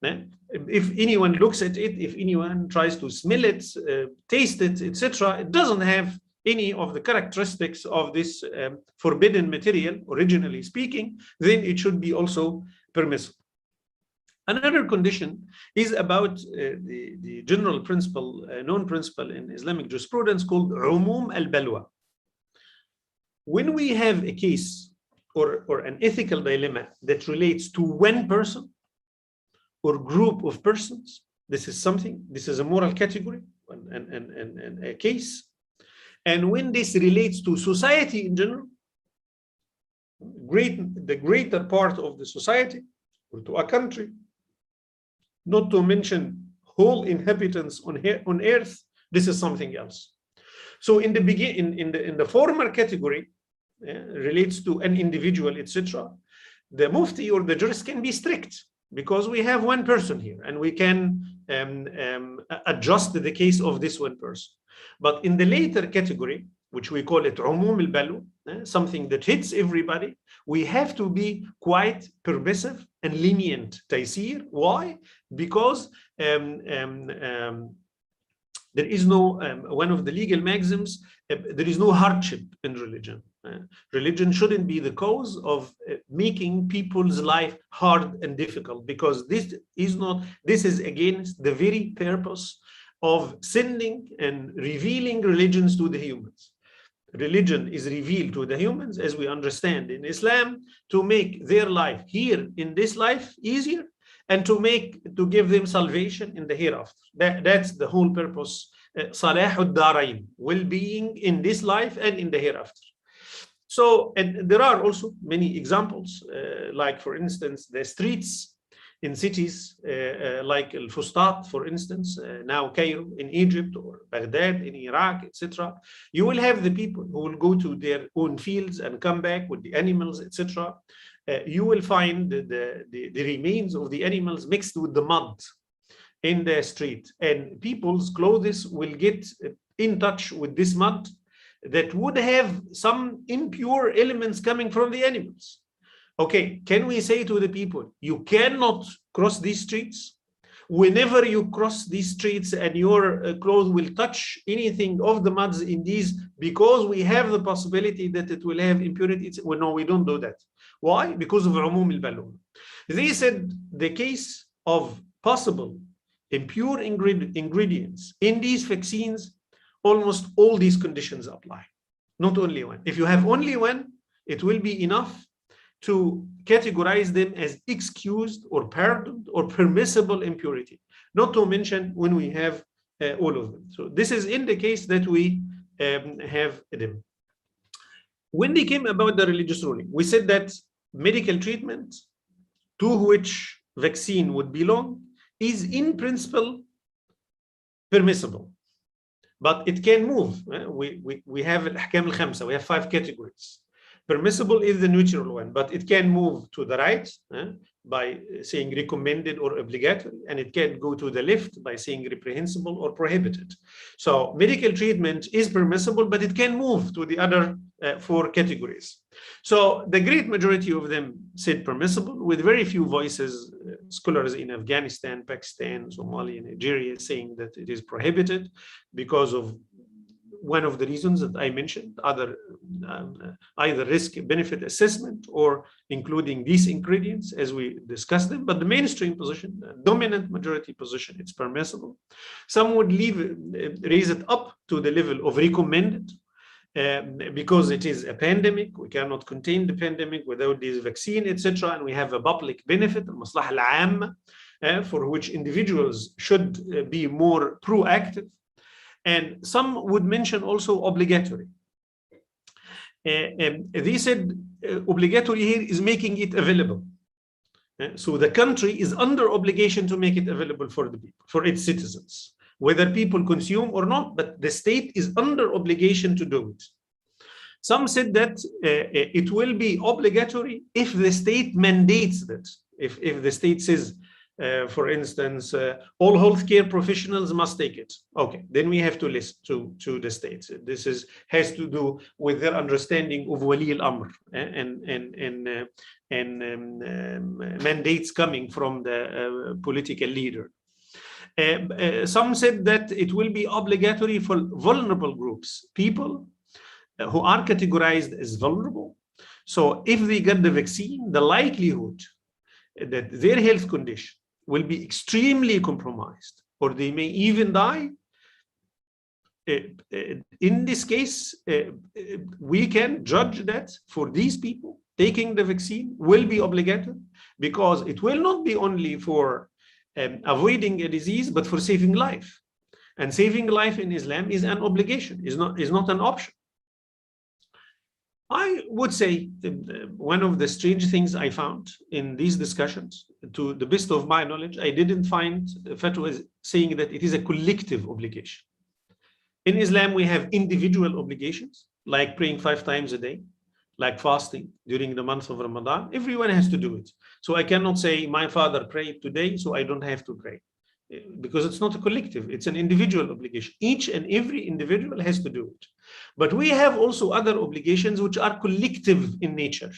if anyone looks at it, if anyone tries to smell it, taste it, etc., it doesn't have any of the characteristics of this forbidden material, originally speaking, then it should be also permissible. Another condition is about the general principle, known principle in Islamic jurisprudence called umum al-balwa. When we have a case or an ethical dilemma that relates to one person or group of persons, this is a moral category and a case. And when this relates to society in general, the greater part of the society, or to a country, not to mention whole inhabitants on earth, this is something else. So in the former category, relates to an individual, etc., the mufti or the jurist can be strict because we have one person here and we can adjust the case of this one person. But in the later category, which we call it umum al-balwa, something that hits everybody, we have to be quite permissive and lenient. Taysir. Why? Because there is no, one of the legal maxims, there is no hardship in religion. Religion shouldn't be the cause of making people's life hard and difficult, because this is against the very purpose of sending and revealing religions to the humans. Religion is revealed to the humans, as we understand in Islam, to make their life here in this life easier and to give them salvation in the hereafter. That's the whole purpose. Salahud darain, well-being in this life and in the hereafter. So, and there are also many examples, like for instance, the streets in cities like Al-Fustat, for instance, now Cairo in Egypt, or Baghdad in Iraq, etc. You will have the people who will go to their own fields and come back with the animals, etc. You will find the remains of the animals mixed with the mud in the street, and people's clothes will get in touch with this mud that would have some impure elements coming from the animals. Okay, can we say to the people, you cannot cross these streets? Whenever you cross these streets and your clothes will touch anything of the muds in these, because we have the possibility that it will have impurities? Well, no, we don't do that. Why? Because of umum al-balwa. They said the case of possible impure ingredients in these vaccines, almost all these conditions apply. not only one. If you have only one, it will be enough to categorize them as excused or pardoned or permissible impurity, not to mention when we have all of them. So this is in the case that we have them. When they came about the religious ruling, we said that medical treatment to which vaccine would belong is in principle permissible, but it can move. We have al-ahkam al-khamsa, we have 5 categories. Permissible is the neutral one, but it can move to the right by saying recommended or obligatory, and it can go to the left by saying reprehensible or prohibited. So medical treatment is permissible, but it can move to the other 4 categories. So the great majority of them said permissible, with very few voices, scholars in Afghanistan, Pakistan, Somalia, Nigeria, saying that it is prohibited because of one of the reasons that I mentioned, either risk-benefit assessment or including these ingredients as we discussed them. But the mainstream position, the dominant majority position, it's permissible. Some would raise it up to the level of recommended because it is a pandemic. We cannot contain the pandemic without this vaccine, etc. And we have a public benefit, al-maslaha al-'amma, for which individuals should be more proactive. And some would mention also obligatory. They said obligatory here is making it available. So the country is under obligation to make it available for the people, for its citizens, whether people consume or not, but the state is under obligation to do it. Some said that it will be obligatory if the state mandates that. If the state says, for instance, all healthcare professionals must take it. Okay, then we have to listen to the states. This has to do with their understanding of wali al-amr and mandates coming from the political leader. Some said that it will be obligatory for vulnerable groups, people who are categorized as vulnerable. So if they get the vaccine, the likelihood that their health condition will be extremely compromised, or they may even die. In this case, we can judge that for these people, taking the vaccine will be obligatory, because it will not be only for avoiding a disease, but for saving life. And saving life in Islam is an obligation, is not an option. I would say one of the strange things I found in these discussions, to the best of my knowledge, I didn't find fatwas saying that it is a collective obligation. In Islam, we have individual obligations, like praying 5 times a day, like fasting during the month of Ramadan. Everyone has to do it. So I cannot say my father prayed today, so I don't have to pray, because it's not a collective, it's an individual obligation. Each and every individual has to do it. But we have also other obligations which are collective in nature.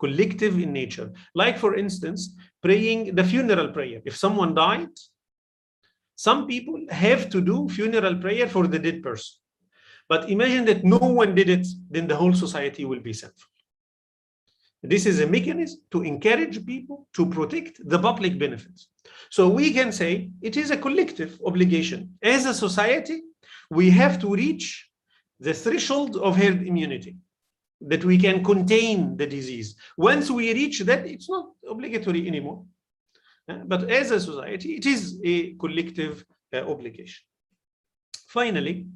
Collective in nature. Like, for instance, praying the funeral prayer. If someone died, some people have to do funeral prayer for the dead person. But imagine that no one did it, then the whole society will be sinful. This is a mechanism to encourage people to protect the public benefits. So we can say it is a collective obligation. As a society, we have to reach the threshold of herd immunity, that we can contain the disease. Once we reach that, it's not obligatory anymore. But as a society, it is a collective obligation. Finally,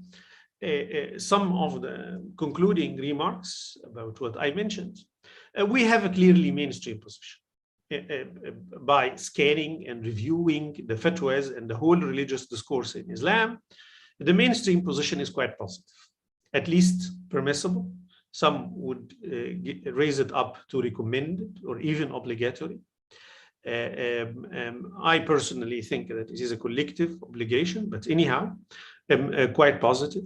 some of the concluding remarks about what I mentioned. We have a clearly mainstream position. By scanning and reviewing the fatwas and the whole religious discourse in Islam, the mainstream position is quite positive, at least permissible. Some would raise it up to recommended or even obligatory. I personally think that it is a collective obligation, but anyhow, quite positive.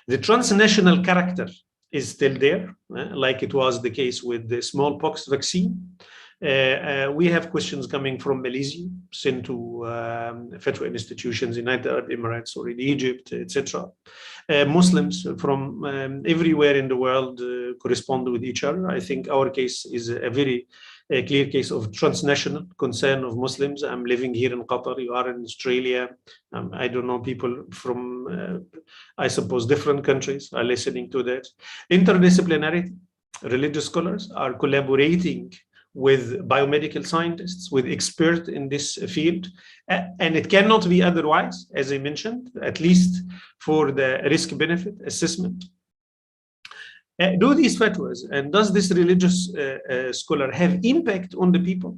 The transnational character is still there, like it was the case with the smallpox vaccine. We have questions coming from Malaysia, sent to fatwa institutions in United Arab Emirates or in Egypt, etc. Muslims from everywhere in the world correspond with each other. I think our case is a very a clear case of transnational concern of Muslims. I'm living here in Qatar, you are in Australia. I don't know, people from, I suppose, different countries are listening to that. Interdisciplinarity, religious scholars are collaborating with biomedical scientists, with experts in this field, and it cannot be otherwise, as I mentioned, at least for the risk-benefit assessment. Do these fatwas and does this religious scholar have impact on the people?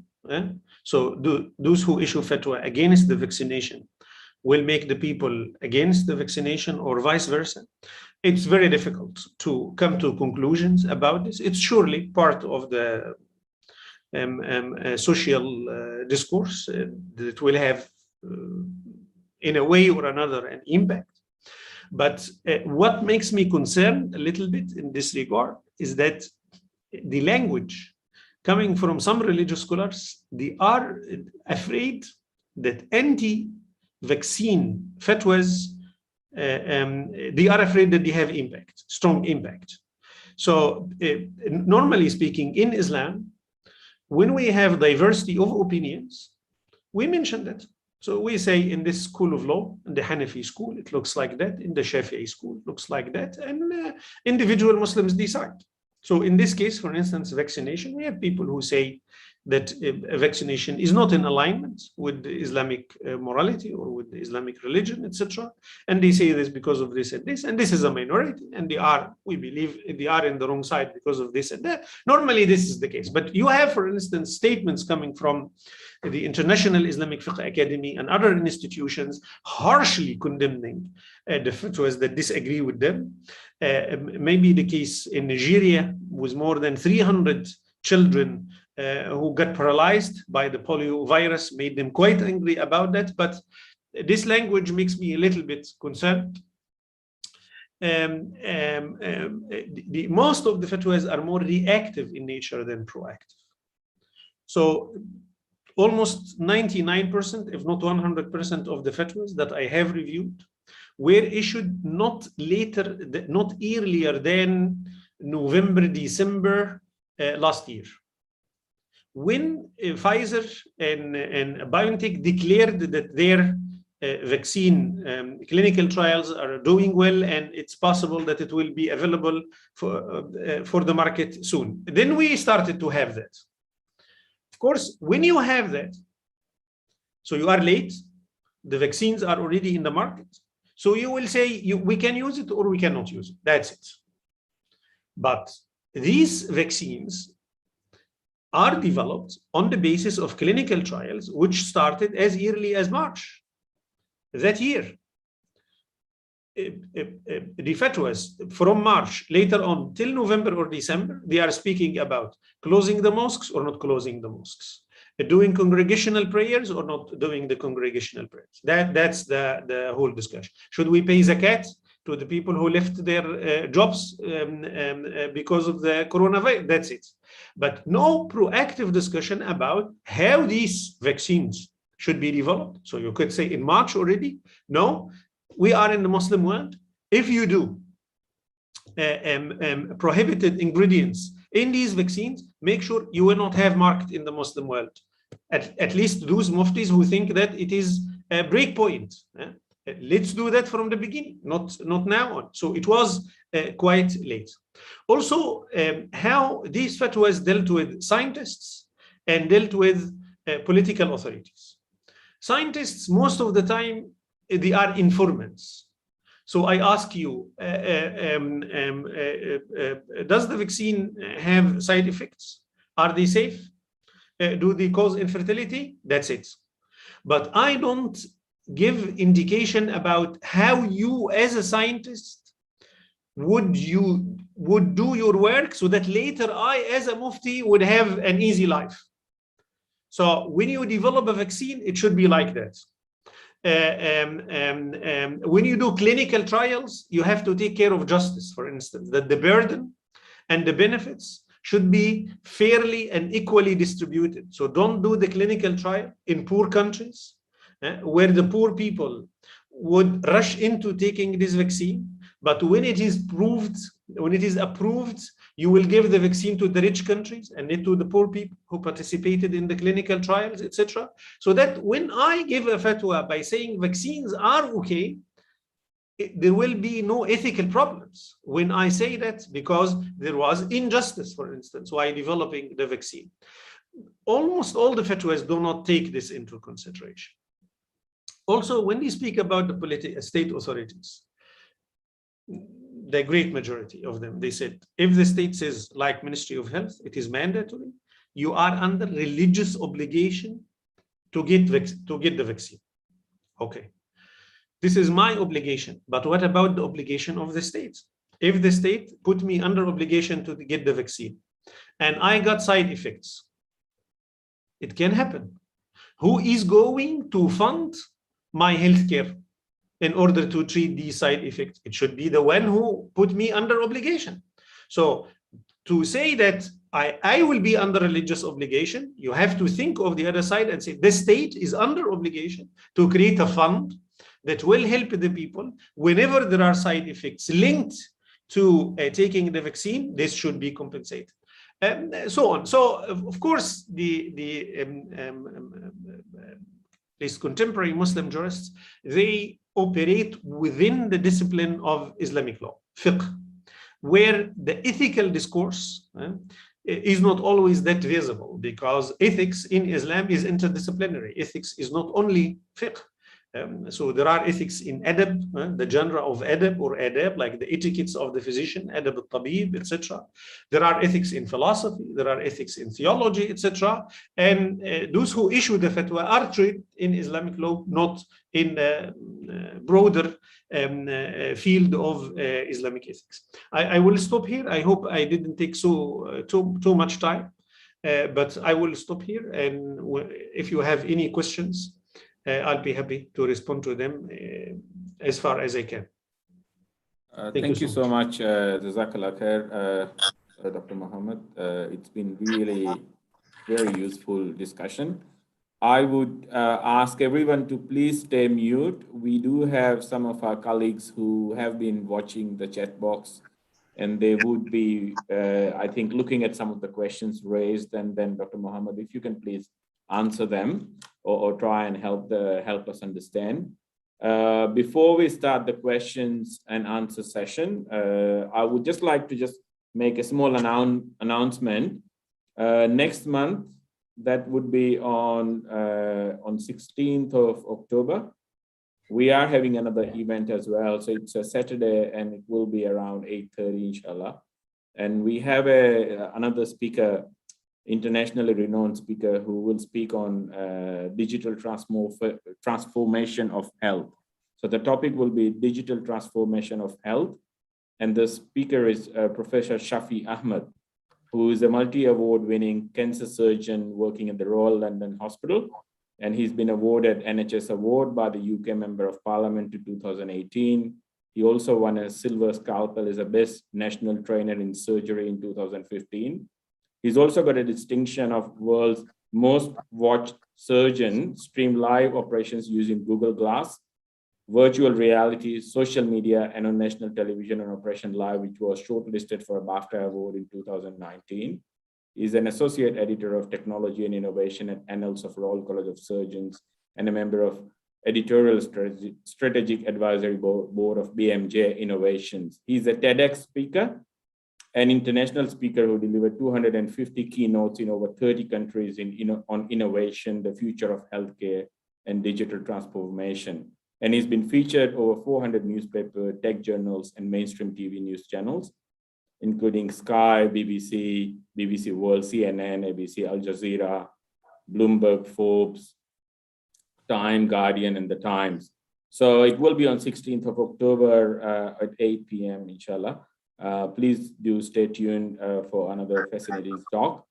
So those who issue fatwa against the vaccination will make the people against the vaccination or vice versa? It's very difficult to come to conclusions about this. It's surely part of the social discourse that will have, in a way or another, an impact. But what makes me concerned a little bit in this regard is that the language coming from some religious scholars, they are afraid that anti-vaccine fatwas, they are afraid that they have impact, strong impact. So normally speaking, in Islam, when we have diversity of opinions, we mention that. So we say in this school of law, in the Hanafi school, it looks like that. In the Shafi'i school, it looks like that. And individual Muslims decide. So in this case, for instance, vaccination, we have people who say that vaccination is not in alignment with the Islamic morality or with the Islamic religion, etc. And they say this because of this, and this is a minority, and they are, we believe, they are in the wrong side because of this and that. Normally, this is the case. But you have, for instance, statements coming from the International Islamic Fiqh Academy and other institutions harshly condemning the fatwas that disagree with them. Maybe the case in Nigeria with more than 300 children who got paralyzed by the polio virus, made them quite angry about that. But this language makes me a little bit concerned. Most of the fatwas are more reactive in nature than proactive. So almost 99%, if not 100% of the fatwas that I have reviewed were issued not earlier than November, December last year. When Pfizer and BioNTech declared that their vaccine clinical trials are doing well and it's possible that it will be available for the market soon, then we started to have that. Of course, when you have that, so you are late, the vaccines are already in the market, so you will say we can use it or we cannot use it. That's it. But these vaccines are developed on the basis of clinical trials, which started as early as March that year. The fatwas from March later on till November or December, they are speaking about closing the mosques or not closing the mosques, doing congregational prayers or not doing the congregational prayers. That's the whole discussion. Should we pay zakat to the people who left their jobs because of the coronavirus? That's it. But no proactive discussion about how these vaccines should be developed. So you could say in March already, no, we are in the Muslim world. If you do prohibited ingredients in these vaccines, make sure you will not have market in the Muslim world. At least those muftis who think that it is a break point. Let's do that from the beginning, not now on. So it was quite late. Also, how these fatwas dealt with scientists and dealt with political authorities. Scientists, most of the time, they are informants. So I ask you, does the vaccine have side effects? Are they safe? Do they cause infertility? That's it. But I don't give indication about how you as a scientist would do your work so that later I as a mufti would have an easy life. So when you develop a vaccine, it should be like that. When you do clinical trials, you have to take care of justice, for instance, that the burden and the benefits should be fairly and equally distributed. So don't do the clinical trial in poor countries where the poor people would rush into taking this vaccine, But when it is proved, when it is approved, you will give the vaccine to the rich countries and not to the poor people who participated in the clinical trials, etc. So that when I give a fatwa by saying vaccines are okay, there will be no ethical problems when I say that, because there was injustice, for instance, while developing the vaccine. Almost all the fatwas do not take this into consideration. Also, when we speak about the state authorities, the great majority of them, they said, if the state says, like Ministry of Health, it is mandatory, you are under religious obligation to get the vaccine. Okay. This is my obligation, but what about the obligation of the state? If the state put me under obligation to get the vaccine and I got side effects, it can happen. Who is going to fund my healthcare in order to treat these side effects? It should be the one who put me under obligation. So to say that I will be under religious obligation, you have to think of the other side and say the state is under obligation to create a fund that will help the people whenever there are side effects linked to taking the vaccine. This should be compensated, so on. So of course these contemporary Muslim jurists, they operate within the discipline of Islamic law, fiqh, where the ethical discourse is not always that visible, because ethics in Islam is interdisciplinary. Ethics is not only fiqh. So there are ethics in adab, the genre of adab or adab, like the etiquettes of the physician, adab al-tabib, etc. There are ethics in philosophy, there are ethics in theology, etc. And those who issue the fatwa are treated in Islamic law, not in the broader field of Islamic ethics. I will stop here. I hope I didn't take too much time, but I will stop here. And if you have any questions, I'll be happy to respond to them as far as I can. Thank you so much, Jazakallah khair, Dr. Muhammad. It's been really very useful discussion. I would ask everyone to please stay mute. We do have some of our colleagues who have been watching the chat box, and they would be, I think, looking at some of the questions raised. And then, Dr. Muhammad, if you can please answer them or try and help us understand. Before we start the questions and answer session, I would just like to make a small announcement. Next month, that would be on 16th of October, we are having another event as well. So it's a Saturday and it will be around 8:30, inshallah. And we have another speaker, internationally renowned speaker, who will speak on digital transformation of health. So the topic will be digital transformation of health. And the speaker is Professor Shafi Ahmed, who is a multi-award winning cancer surgeon working at the Royal London Hospital. And he's been awarded NHS Award by the UK Member of Parliament in 2018. He also won a Silver Scalpel as a Best National Trainer in Surgery in 2015. He's also got a distinction of world's most watched surgeon, stream live operations using Google Glass, virtual reality, social media, and on national television on Operation Live, which was shortlisted for a BAFTA award in 2019. He's an associate editor of technology and innovation at Annals of Royal College of Surgeons and a member of editorial strategic advisory board of BMJ Innovations. He's a TEDx speaker, an international speaker who delivered 250 keynotes in over 30 countries on innovation, the future of healthcare, and digital transformation. And he's been featured over 400 newspaper, tech journals, and mainstream TV news channels, including Sky, BBC, BBC World, CNN, ABC, Al Jazeera, Bloomberg, Forbes, Time, Guardian, and The Times. So it will be on 16th of October at 8 p.m., inshallah. Please do stay tuned for another fascinating talk.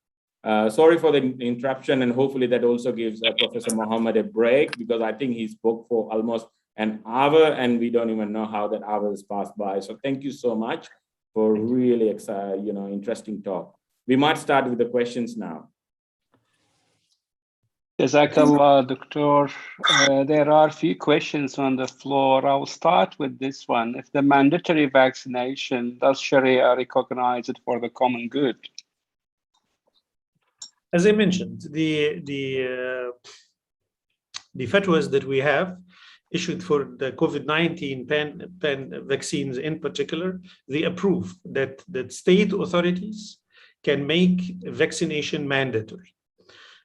Sorry for the interruption, and hopefully that also gives Professor Muhammad a break, because I think he spoke for almost an hour and we don't even know how that hour has passed by. So thank you so much for really interesting talk. We might start with the questions now. Jazakallah, Doctor. There are a few questions on the floor. I'll start with this one. If the mandatory vaccination, does Sharia recognize it for the common good? As I mentioned, the fatwas that we have issued for the COVID-19 vaccines in particular, they approve that state authorities can make vaccination mandatory.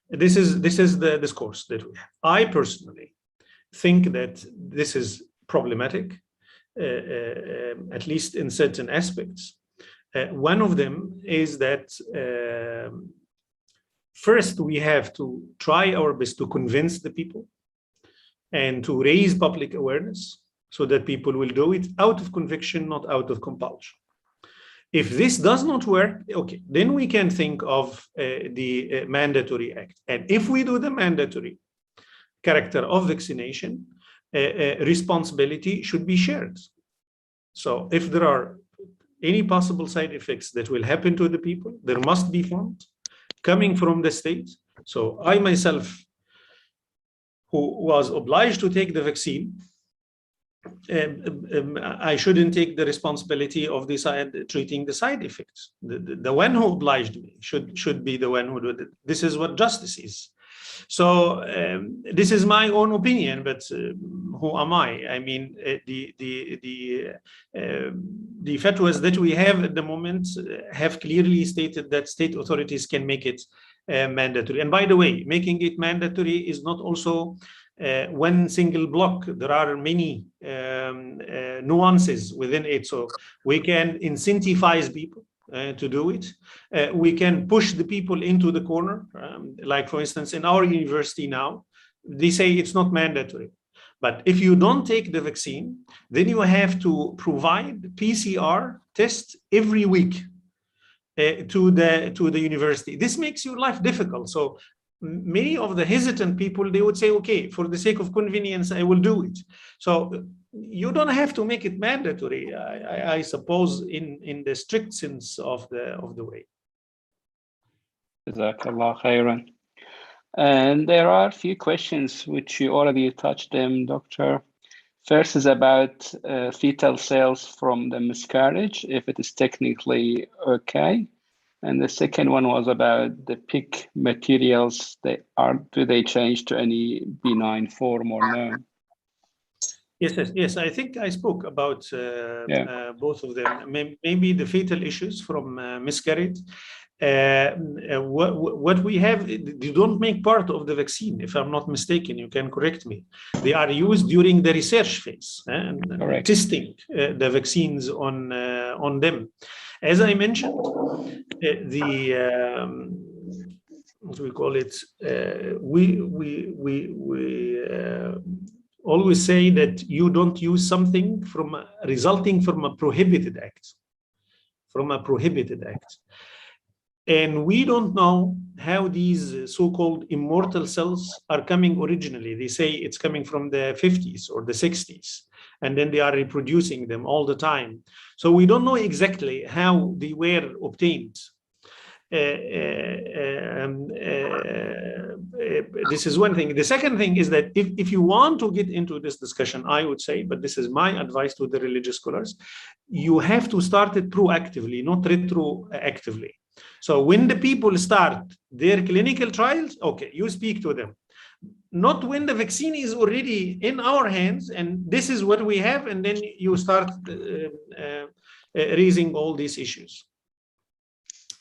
This is the discourse that we have. I personally think that this is problematic, at least in certain aspects. One of them is that first we have to try our best to convince the people and to raise public awareness so that people will do it out of conviction, not out of compulsion. If this does not work, okay, then we can think of the mandatory act. And if we do the mandatory character of vaccination, responsibility should be shared. So if there are any possible side effects that will happen to the people, there must be funds coming from the state. So I myself, who was obliged to take the vaccine, I shouldn't take the responsibility of treating the side effects. The one who obliged me should be the one who did it. This is what justice is. So this is my own opinion, but who am I? I mean, the fatwas that we have at the moment have clearly stated that state authorities can make it mandatory. And by the way, making it mandatory is not also one single block. There are many nuances within it. So we can incentivize people to do it. We can push the people into the corner. Like for instance, in our university now, they say it's not mandatory. But if you don't take the vaccine, then you have to provide PCR tests every week to the university. This makes your life difficult. So many of the hesitant people, they would say, okay, for the sake of convenience, I will do it. So you don't have to make it mandatory, I suppose, in the strict sense of the way. Jazakallah khairan. And there are a few questions which you already touched them, Doctor. First is about fetal cells from the miscarriage, if it is technically okay. And the second one was about the PIC materials. Do they change to any benign form or no? Yes. I think I spoke about both of them. Maybe the fetal issues from miscarriage. What we have, they don't make part of the vaccine, if I'm not mistaken. You can correct me. They are used during the research phase and testing the vaccines on them. As I mentioned, what we call it, we always say that you don't use something resulting from a prohibited act. And we don't know how these so-called immortal cells are coming originally. They say it's coming from the 50s or the 60s, and then they are reproducing them all the time. So we don't know exactly how they were obtained. This is one thing. The second thing is that if you want to get into this discussion, I would say, but this is my advice to the religious scholars, you have to start it proactively, not retroactively. So when the people start their clinical trials, okay, you speak to them. Not when the vaccine is already in our hands and this is what we have, and then you start raising all these issues.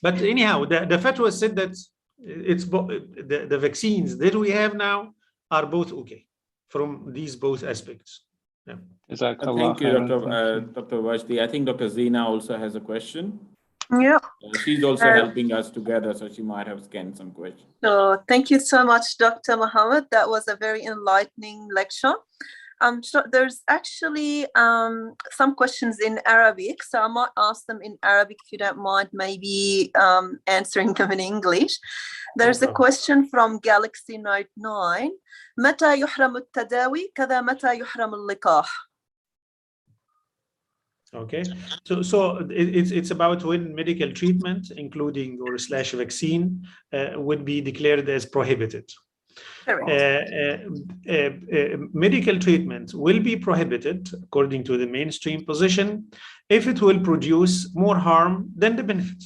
But anyhow, the fatwa said that it's the vaccines that we have now are both okay from these both aspects. Yeah. Thank you, Dr. Wajdi. I think Dr. Zina also has a question. Yeah. She's also helping us together, so she might have scanned some questions. So thank you so much, Dr. Muhammad. That was a very enlightening lecture. So there's actually some questions in Arabic, so I might ask them in Arabic if you don't mind, maybe answering them in English. There's a question from Galaxy Note 9. متى يحرم التداوي كذا متى يحرم اللقاح? Okay, so it's about when medical treatment, including or / vaccine, would be declared as prohibited. Medical treatment will be prohibited, according to the mainstream position, if it will produce more harm than the benefit.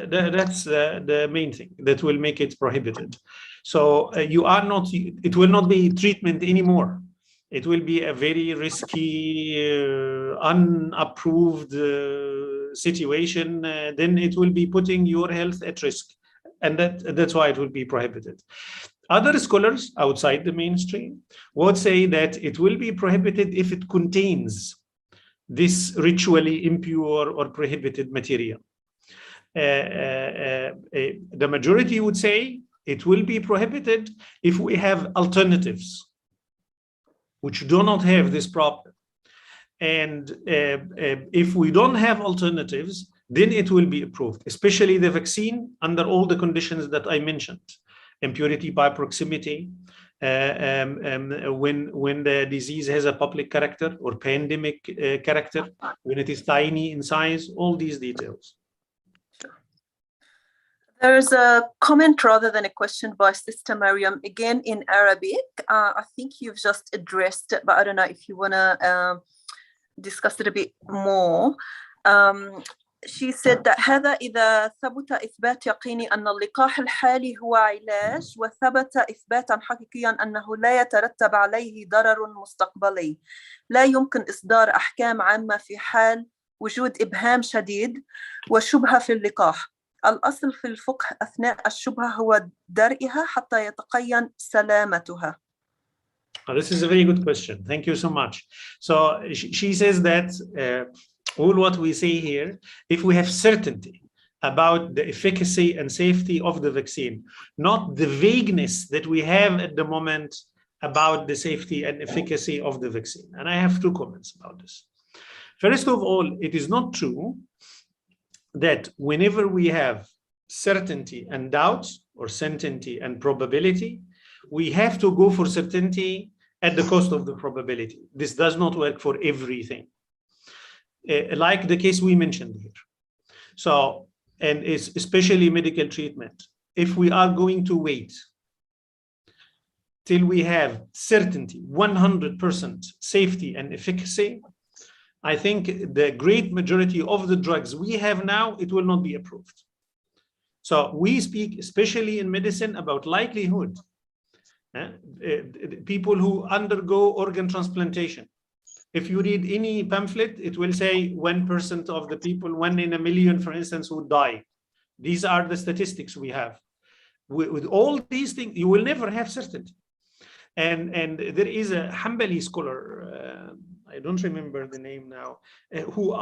That's the main thing that will make it prohibited. So it will not be treatment anymore. It will be a very risky, unapproved situation. Then it will be putting your health at risk. And that's why it will be prohibited. Other scholars outside the mainstream would say that it will be prohibited if it contains this ritually impure or prohibited material. The majority would say it will be prohibited if we have alternatives which do not have this problem. And if we don't have alternatives, then it will be approved, especially the vaccine under all the conditions that I mentioned. Impurity by proximity, when the disease has a public character or pandemic character, when it is tiny in size, all these details. There's a comment rather than a question by Sister Mariam, again in Arabic. I think you've just addressed it, but I don't know if you want to discuss it a bit more. She said that هذا إذا ثبت إثبات يقيني أن اللقاح الحالي هو علاج وثبت إثباتا حقيقيا أنه لا يترتب عليه ضرر مستقبلي، لا يمكن إصدار أحكام عامة في حال وجود إبهام شديد وشبهة في اللقاح. الأصل في الفقه أثناء الشبهة هو درئها حتى يتقين سلامتها. This is a very good question. Thank you so much. So she says that all what we say here, if we have certainty about the efficacy and safety of the vaccine, not the vagueness that we have at the moment about the safety and efficacy of the vaccine. And I have two comments about this. First of all, it is not true that whenever we have certainty and doubt, or certainty and probability, we have to go for certainty at the cost of the probability. This does not work for everything. Like the case we mentioned here. So, and it's especially medical treatment. If we are going to wait till we have certainty, 100% safety and efficacy, I think the great majority of the drugs we have now, it will not be approved. So we speak, especially in medicine, about likelihood. People who undergo organ transplantation. If you read any pamphlet, it will say 1% of the people, 1 in a million, for instance, would die. These are the statistics we have. With all these things, you will never have certainty. And there is a Hanbali scholar, I don't remember the name now, who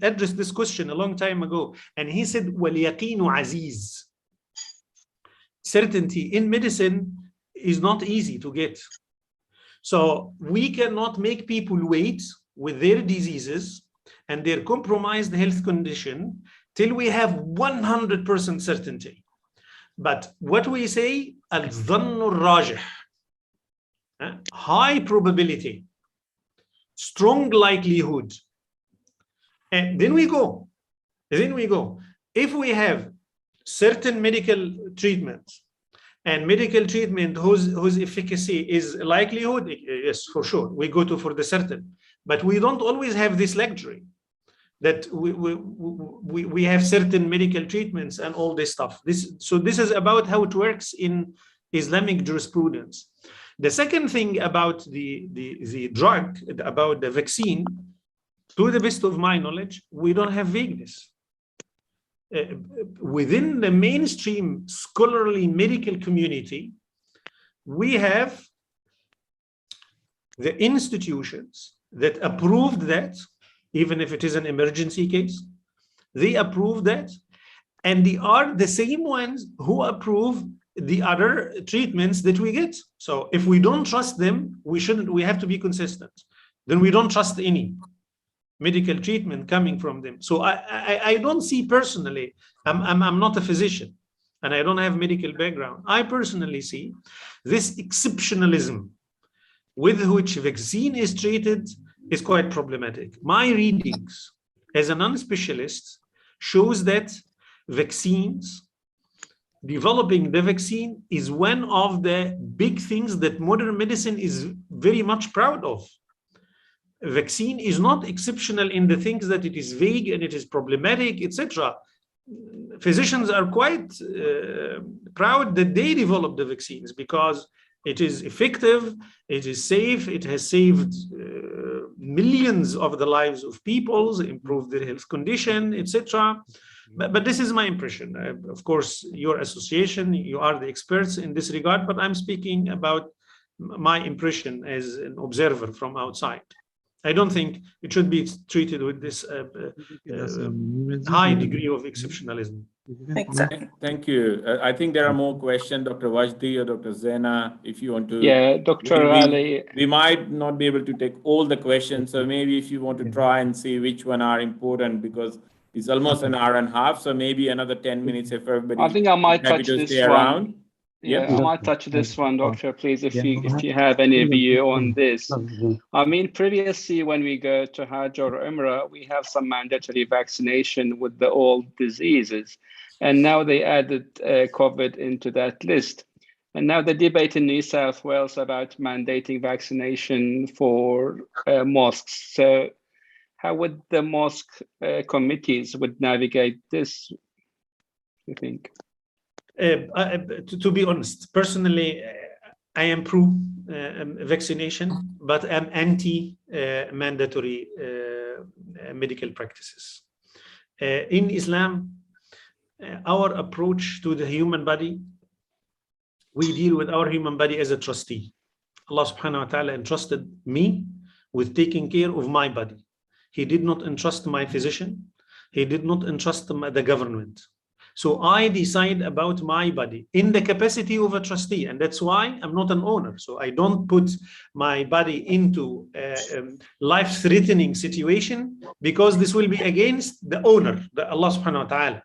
addressed this question a long time ago. And he said, وَالْيَقِينُ عَزِيزٌ. Certainty in medicine is not easy to get. So we cannot make people wait with their diseases and their compromised health condition till we have 100% certainty. But what we say, al-dhannu rajih, high probability, strong likelihood. And then we go. If we have certain medical treatment, and medical treatment whose efficacy is likelihood, yes, for sure, we go for the certain. But we don't always have this luxury that we have certain medical treatments and all this stuff. So this is about how it works in Islamic jurisprudence. The second thing about the drug, about the vaccine, to the best of my knowledge, we don't have vagueness. Within the mainstream scholarly medical community, we have the institutions that approved that, even if it is an emergency case, they approve that, and they are the same ones who approve the other treatments that we get. So if we don't trust them, we have to be consistent. Then we don't trust any medical treatment coming from them. So I don't see personally, I'm not a physician and I don't have medical background. I personally see this exceptionalism with which vaccine is treated is quite problematic. My readings as a non-specialist shows that vaccines developing the vaccine is one of the big things that modern medicine is very much proud of. A vaccine is not exceptional in the things that it is vague and it is problematic, etc. Physicians are quite proud that they developed the vaccines because it is effective, it is safe, it has saved millions of the lives of people, improved their health condition, etc. But this is my impression. Of course, your association, you are the experts in this regard, but I'm speaking about my impression as an observer from outside. I don't think it should be treated with this high degree of exceptionalism. Exactly. Thank you. I think there are more questions, Dr. Wajdi or Dr. Zena, if you want to. Yeah, Dr. Ali. We might not be able to take all the questions, so maybe if you want to try and see which one are important, because it's almost an hour and a half, so maybe another 10 minutes if everybody. I think I might touch this one. Around. Yeah, I might touch this one, Doctor, please, if you have any view on this. I mean, previously, when we go to Hajj or Umrah, we have some mandatory vaccination with the old diseases. And now they added COVID into that list. And now the debate in New South Wales about mandating vaccination for mosques. So how would the mosque committees would navigate this, you think? To be honest, personally, I am pro vaccination, but I'm anti mandatory medical practices. In Islam, our approach to the human body, we deal with our human body as a trustee. Allah subhanahu wa ta'ala entrusted me with taking care of my body. He did not entrust my physician. He did not entrust the government. So I decide about my body in the capacity of a trustee, and that's why I'm not an owner. So I don't put my body into a life-threatening situation, because this will be against the owner, the Allah subhanahu wa ta'ala.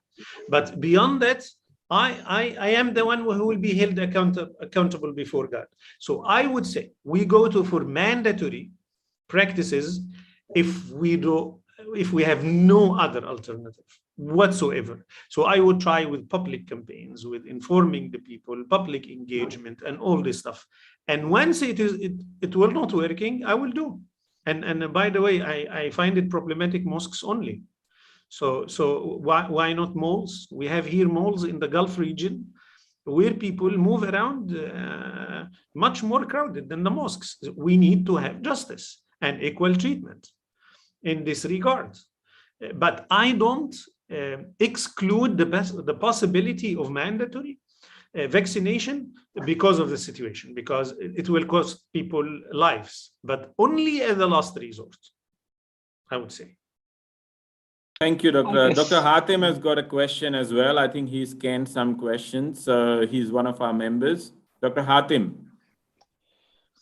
But beyond that, I am the one who will be held accountable before God. So I would say we go for mandatory practices if we have no other alternative whatsoever. So I would try with public campaigns, with informing the people, public engagement, and all this stuff. And once it will not working, I will do. And by the way, I find it problematic mosques only. So why not malls? We have here malls in the Gulf region where people move around much more crowded than the mosques. We need to have justice and equal treatment in this regard. But I don't exclude the possibility of mandatory vaccination because of the situation, because it will cost people lives, but only as a last resort, I would say. Thank you, Doctor. Dr. Hatim has got a question as well. I think he scanned some questions. He's one of our members. Dr. Hatim.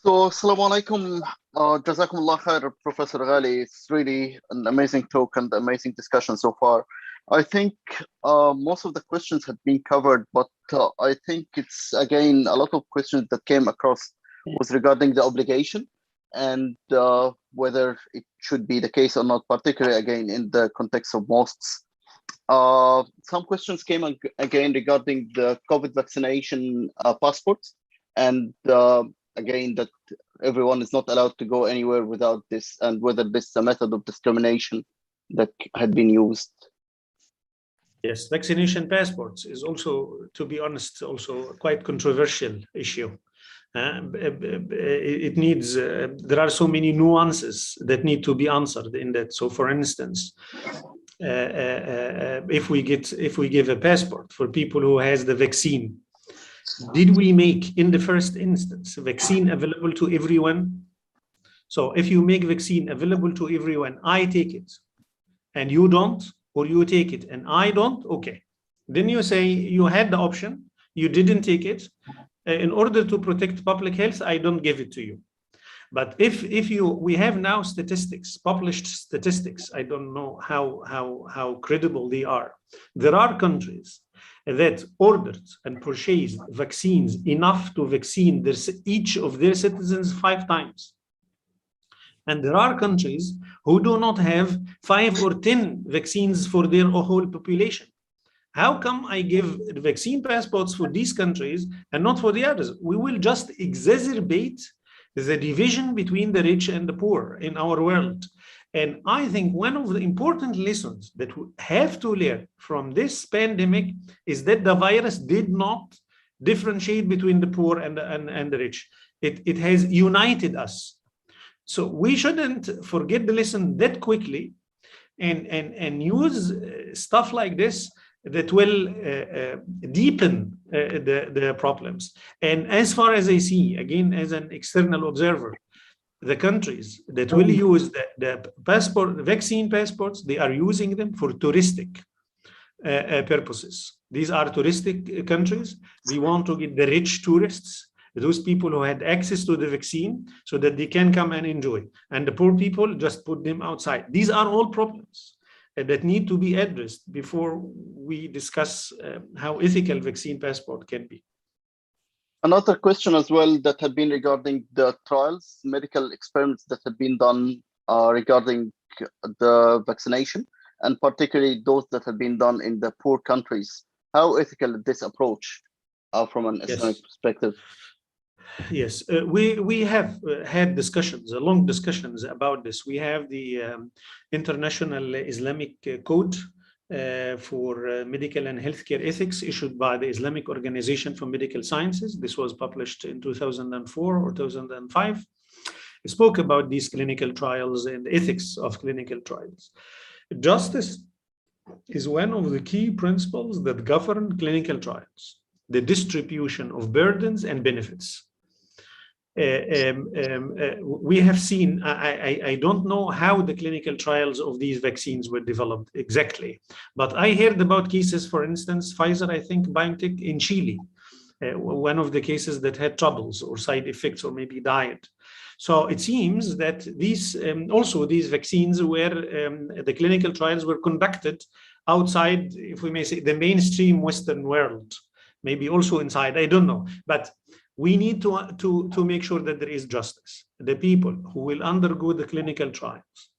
So, Assalamu alaikum. Jazakumullah khair, Professor Ghali. It's really an amazing talk and amazing discussion so far. I think most of the questions have been covered, but I think it's, again, a lot of questions that came across was regarding the obligation and whether it should be the case or not, particularly, again, in the context of mosques. Some questions came again regarding the COVID vaccination passports, and again, that everyone is not allowed to go anywhere without this, and whether this is a method of discrimination that had been used. Yes, vaccination passports is also, to be honest, also a quite controversial issue. It needs, there are so many nuances that need to be answered in that. So for instance, if we give a passport for people who has the vaccine, did we make in the first instance vaccine available to everyone? So if you make vaccine available to everyone, I take it and you don't, or you take it and I don't, okay. Then you say you had the option, you didn't take it. In order to protect public health, I don't give it to you. But if we have now statistics, published statistics, I don't know how credible they are. There are countries that ordered and purchased vaccines enough to vaccine each of their citizens 5 times. And there are countries who do not have 5 or 10 vaccines for their whole population. How come I give vaccine passports for these countries and not for the others? We will just exacerbate the division between the rich and the poor in our world. And I think one of the important lessons that we have to learn from this pandemic is that the virus did not differentiate between the poor and the rich. It has united us. So we shouldn't forget the lesson that quickly and use stuff like this that will deepen the problems. And as far as I see, again, as an external observer, the countries that will use the vaccine passports, they are using them for touristic purposes. These are touristic countries. They want to get the rich tourists, those people who had access to the vaccine, so that they can come and enjoy. And the poor people, just put them outside. These are all problems that need to be addressed before we discuss how ethical vaccine passport can be. Another question as well that had been regarding the trials, medical experiments that had been done regarding the vaccination, and particularly those that have been done in the poor countries. How ethical is this approach from an Islamic perspective? Yes, we have had discussions, long discussions about this. We have the International Islamic Code for Medical and Healthcare Ethics issued by the Islamic Organization for Medical Sciences. This was published in 2004 or 2005. It spoke about these clinical trials and ethics of clinical trials. Justice is one of the key principles that govern clinical trials, the distribution of burdens and benefits. We have seen, I don't know how the clinical trials of these vaccines were developed exactly, but I heard about cases, for instance, Pfizer, I think BioNTech in Chile, one of the cases that had troubles or side effects or maybe died. So it seems that these also these vaccines were, the clinical trials were conducted outside, if we may say, the mainstream Western world, maybe also inside, I don't know, but we need to make sure that there is justice. The people who will undergo the clinical trials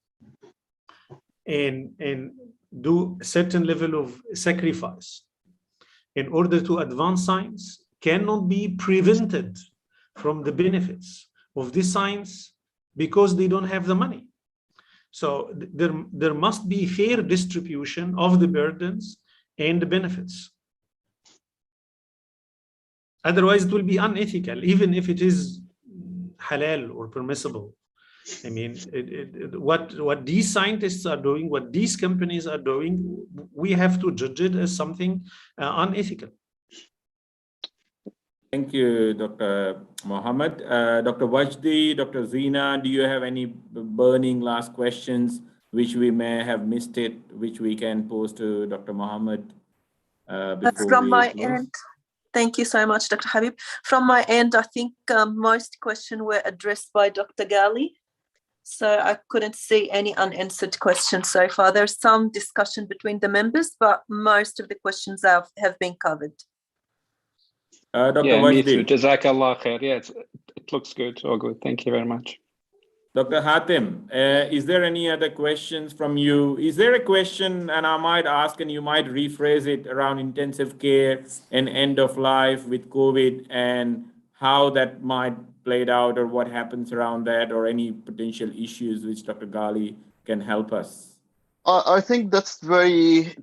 and do a certain level of sacrifice in order to advance science cannot be prevented from the benefits of this science because they don't have the money. So there must be fair distribution of the burdens and the benefits. Otherwise, it will be unethical, even if it is halal or permissible. I mean, what these scientists are doing, what these companies are doing, we have to judge it as something unethical. Thank you, Dr. Mohammed. Dr. Wajdi, Dr. Zina, do you have any burning last questions which we may have missed it, which we can pose to Dr. Mohammed before from we my close? end? Thank you so much, Dr. Habib. From my end, I think most questions were addressed by Dr. Ghali. So I couldn't see any unanswered questions so far. There's some discussion between the members, but most of the questions have been covered. Dr. Yeah, me too. Wajdi. Jazakallah khair. Yeah, it looks good. All good. Thank you very much. Dr. Hatem, is there any other questions from you? Is there a question, and I might ask, and you might rephrase it, around intensive care and end of life with COVID and how that might play out, or what happens around that, or any potential issues which Dr. Ghali can help us? I think that's very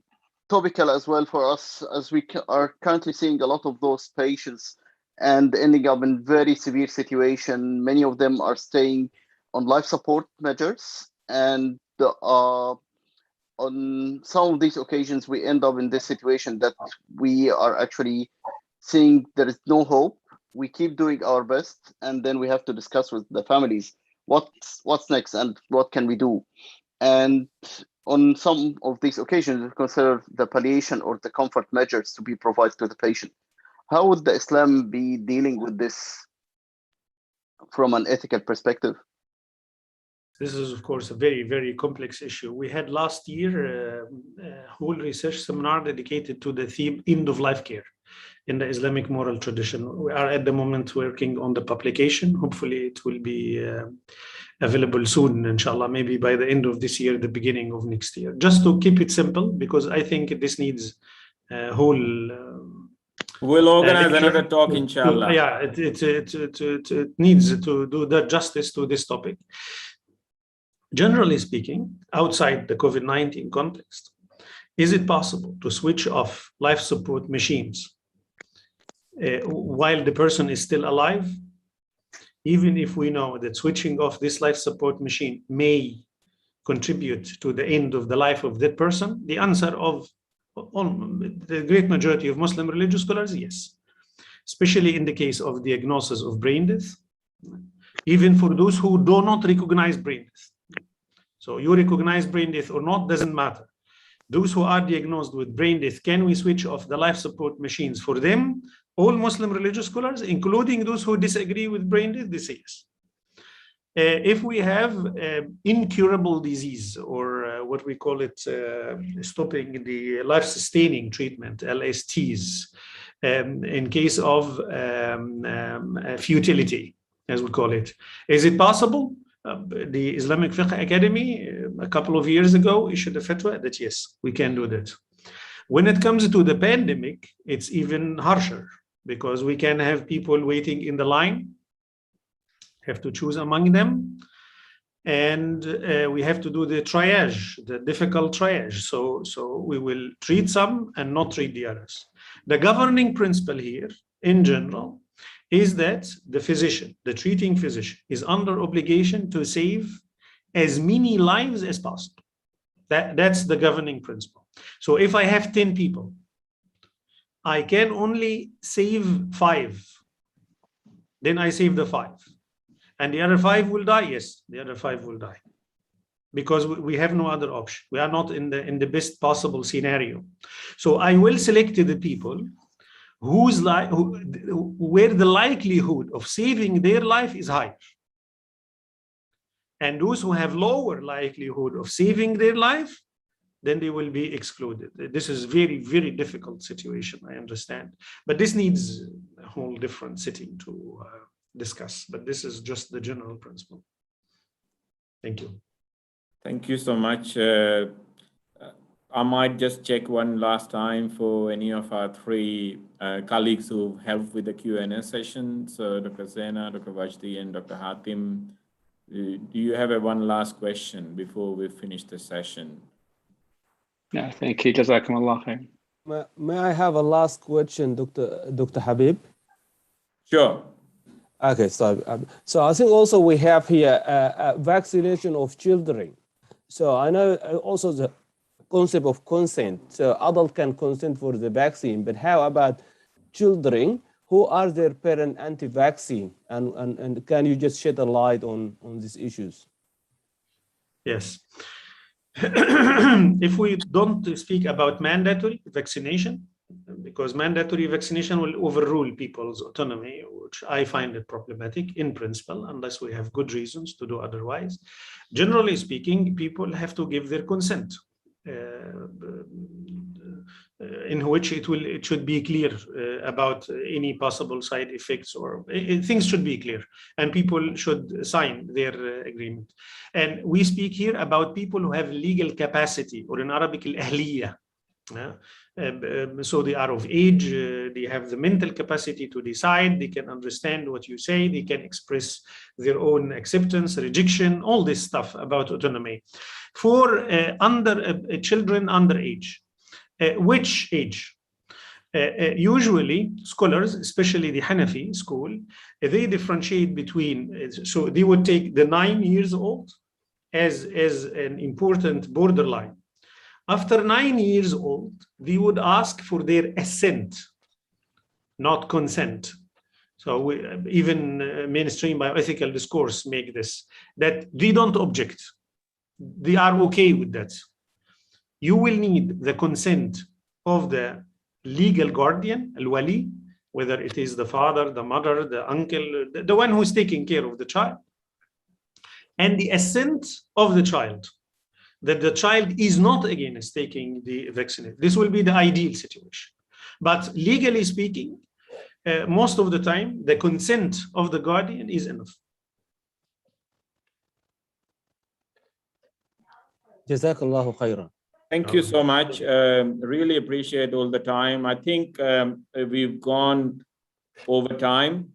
topical as well for us, as we are currently seeing a lot of those patients and ending up in very severe situation. Many of them are staying on life support measures, and on some of these occasions we end up in this situation that we are actually seeing there is no hope. We keep doing our best, and then we have to discuss with the families what's next and what can we do. And on some of these occasions, we consider the palliation or the comfort measures to be provided to the patient. How would the Islam be dealing with this from an ethical perspective? This is, of course, a very, very complex issue. We had last year a whole research seminar dedicated to the theme end-of-life care in the Islamic moral tradition. We are at the moment working on the publication. Hopefully it will be available soon, inshallah, maybe by the end of this year, the beginning of next year. Just to keep it simple, because I think this needs whole. We'll organize another talk, inshallah. Yeah, it needs to do the justice to this topic. Generally speaking, outside the COVID-19 context, is it possible to switch off life support machines while the person is still alive? Even if we know that switching off this life support machine may contribute to the end of the life of that person, the answer of the great majority of Muslim religious scholars, yes. Especially in the case of diagnosis of brain death, even for those who do not recognize brain death. So you recognize brain death or not, doesn't matter. Those who are diagnosed with brain death, can we switch off the life support machines for them? All Muslim religious scholars, including those who disagree with brain death, they say yes. If we have incurable disease, or what we call it, stopping the life-sustaining treatment, LSTs, in case of futility, as we call it, is it possible? The Islamic Fiqh Academy a couple of years ago issued a fatwa that yes, we can do that. When it comes to the pandemic, it's even harsher, because we can have people waiting in the line, have to choose among them, and we have to do the triage, the difficult triage. So we will treat some and not treat the others. The governing principle here, in general, is that the physician, the treating physician, is under obligation to save as many lives as possible. That's the governing principle. So if I have 10 people, I can only save 5. Then I save the 5. And the other 5 will die? Yes, the other 5 will die. Because we have no other option. We are not in the best possible scenario. So I will select the people where the likelihood of saving their life is higher. And those who have lower likelihood of saving their life, then they will be excluded. This is very, very difficult situation, I understand. But this needs a whole different sitting to discuss. But this is just the general principle. Thank you. Thank you so much. I might just check one last time for any of our 3 colleagues who helped with the Q&A session. So Dr. Zaina, Dr. Wajdi, and Dr. Hatim, do you have one last question before we finish the session? No, thank you. Jazakumullah khair. May I have a last question, Dr. Habib? Sure. Okay, so I think also we have here a vaccination of children. So I know also the concept of consent. So adult can consent for the vaccine, but how about children who are their parent anti-vaccine? And can you just shed a light on these issues? Yes. If we don't speak about mandatory vaccination, because mandatory vaccination will overrule people's autonomy, which I find it problematic in principle, unless we have good reasons to do otherwise. Generally speaking, people have to give their consent, in which it should be clear about any possible side effects, or things should be clear, and people should sign their agreement. And we speak here about people who have legal capacity, or in Arabic, al-ahliyah. So they are of age, they have the mental capacity to decide, they can understand what you say, they can express their own acceptance, rejection, all this stuff about autonomy. For children under age, which age? Usually scholars, especially the Hanafi school, they differentiate between, so they would take the 9 years old as an important borderline. After 9 years old, we would ask for their assent, not consent. So even mainstream bioethical discourse make this, that they don't object. They are okay with that. You will need the consent of the legal guardian, al-wali, whether it is the father, the mother, the uncle, the one who's taking care of the child, and the assent of the child, that the child is not against taking the vaccine. This will be the ideal situation. But legally speaking, most of the time, the consent of the guardian is enough. Jazakallahu khairan. Thank you so much. Really appreciate all the time. I think we've gone over time.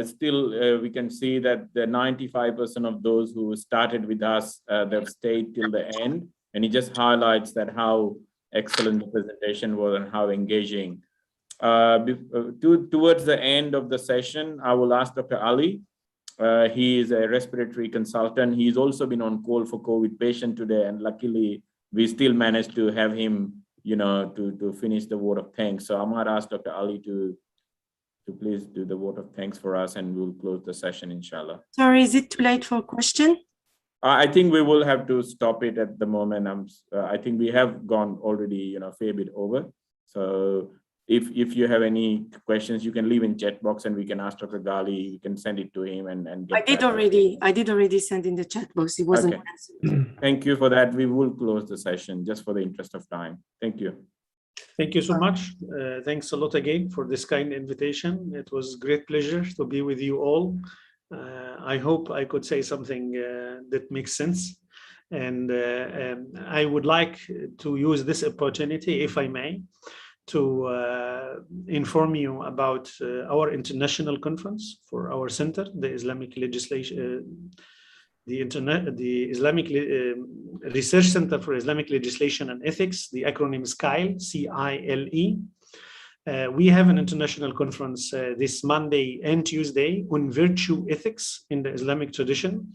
Still, we can see that the 95% of those who started with us, they've stayed till the end. And it just highlights that how excellent the presentation was and how engaging. Towards the end of the session, I will ask Dr. Ali. He is a respiratory consultant. He's also been on call for COVID patient today, and luckily we still managed to have him, to finish the word of thanks. So I might ask Dr. Ali to please do the word of thanks for us, and we'll close the session, inshallah. Sorry, is it too late for a question? I think we will have to stop it at the moment. I think we have gone already, a fair bit over. So if you have any questions, you can leave in chat box and we can ask Dr. Ghali. You can send it to him and get I did already send in the chat box. It wasn't answered. Thank you for that. We will close the session just for the interest of time. Thank you. Thank you so much. Thanks a lot again for this kind invitation. It was a great pleasure to be with you all. I hope I could say something that makes sense. And I would like to use this opportunity, if I may, to inform you about our international conference for our center, the Islamic legislation, the Islamic Research Center for Islamic Legislation and Ethics. The acronym is CILE, C-I-L-E. We have an international conference this Monday and Tuesday on virtue ethics in the Islamic tradition.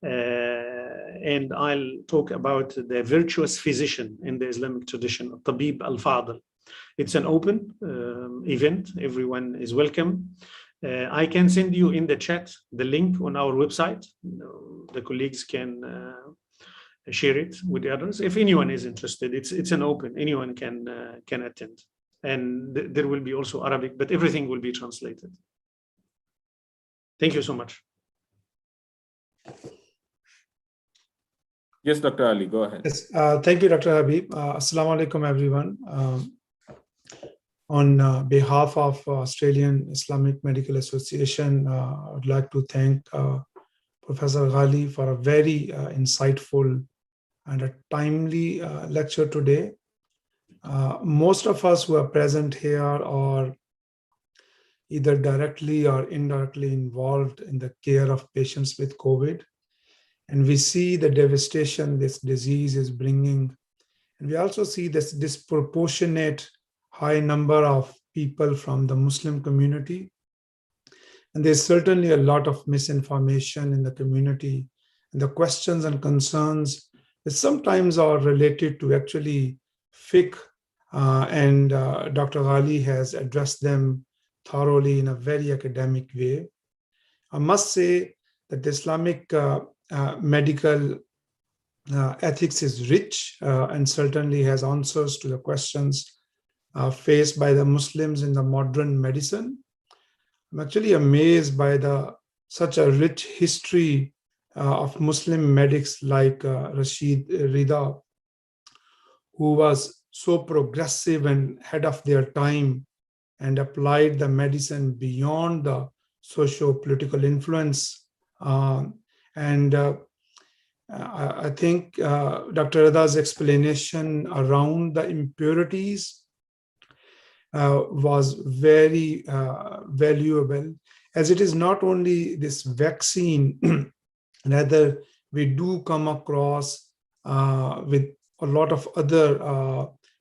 And I'll talk about the virtuous physician in the Islamic tradition, Tabib al-Fadl. It's an open event. Everyone is welcome. I can send you in the chat the link on our website. The colleagues can share it with the others. If anyone is interested, it's an open. Anyone can attend. And there will be also Arabic, but everything will be translated. Thank you so much. Yes, Dr. Ali, go ahead. Yes, thank you, Dr. Habib. Assalamu alaikum, everyone. On behalf of Australian Islamic Medical Association, I would like to thank Professor Ghali for a very insightful and a timely lecture today. Most of us who are present here are either directly or indirectly involved in the care of patients with COVID. And we see the devastation this disease is bringing. And we also see this disproportionate high number of people from the Muslim community. And there's certainly a lot of misinformation in the community. And the questions and concerns that sometimes are related to actually fiqh, and Dr. Ghali has addressed them thoroughly in a very academic way. I must say that the Islamic medical ethics is rich and certainly has answers to the questions faced by the Muslims in the modern medicine. I'm actually amazed by such a rich history of Muslim medics like Rashid Rida, who was so progressive and ahead of their time and applied the medicine beyond the socio-political influence. I think Dr. Rida's explanation around the impurities was very valuable, as it is not only this vaccine, rather we do come across with a lot of other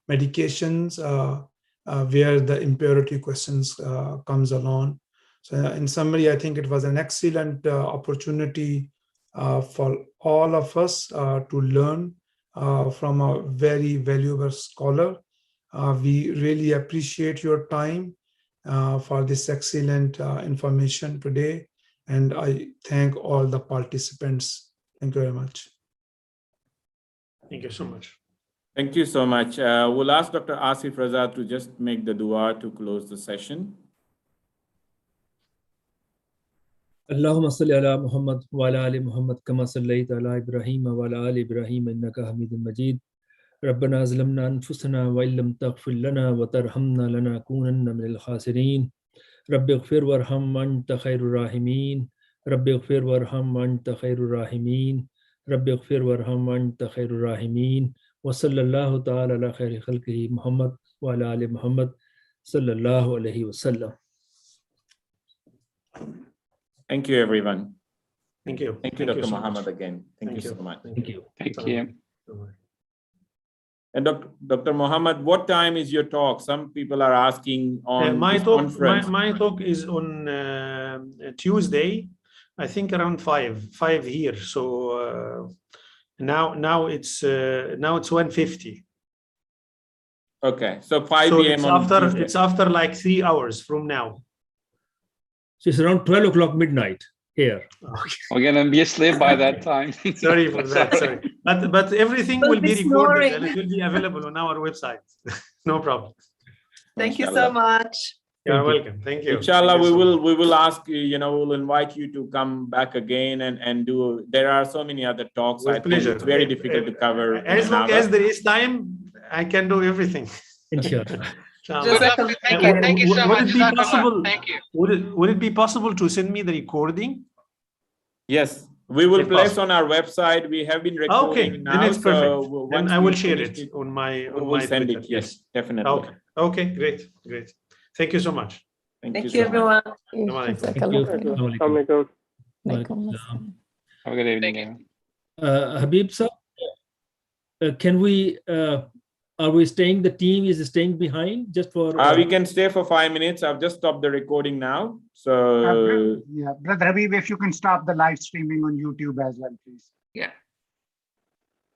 medications where the impurity questions comes along. So in summary, I think it was an excellent opportunity for all of us to learn from a very valuable scholar. We really appreciate your time for this excellent information today. And I thank all the participants. Thank you very much. Thank you so much. Thank you so much. We'll ask Dr. Asif Raza to just make the dua to close the session. اللهم صل على محمد وعلى آل محمد كما صليت على إبراهيم وعلى آل إبراهيم إنك حميد مجيد ربنا ظلمنا أنفسنا وإن لم تغفر لنا وترحمنا لنكونن من الخاسرين رب اغفر وارحم وأنت خير الراحمين رب اغفر وارحم وأنت خير الراحمين رب اغفر وارحم وأنت خير الراحمين وصلى الله تعالى على خير خلقه محمد وعلى آل محمد صلى الله عليه وسلم. Thank you, everyone. Thank you. Thank you, Dr. Muhammad, again. Thank you so much. Thank you. Thank you. And Dr. Muhammad, what time is your talk? Some people are asking on my this talk. conference. My talk is on Tuesday, I think around 5 here. So now it's 1:50. Okay, so 5 So p.m. on Tuesday. it's after like 3 hours from now. So it's around 12 o'clock midnight here. Okay. We're gonna be asleep by that time. Sorry for that. Sorry, but everything will be recorded snoring. and it will be available on our website. No problem. Thank you so much. You're welcome. Thank you. Inshallah, Thank you so much. we will ask you. We'll invite you to come back again and do. There are so many other talks. With I think pleasure. it's very difficult to cover. As long as there is time, I can do everything. Inshallah. Thank you so much. Would it be possible? Thank you. Would it be possible to send me the recording? Yes, we will If place possible. on our website. We have been recording Okay, now. then it's perfect. So Then once I we will share finish it on my we will send Twitter. it. Yes, definitely. Okay. Okay. Great. Thank you so much. Thank you, so much. everyone. Thank you. Have a good evening. Habib sir, can we, are we staying, the team is staying behind just for? We can stay for 5 minutes. I've just stopped the recording now. So yeah, Brother Habib, if you can stop the live streaming on YouTube as well, please. Yeah.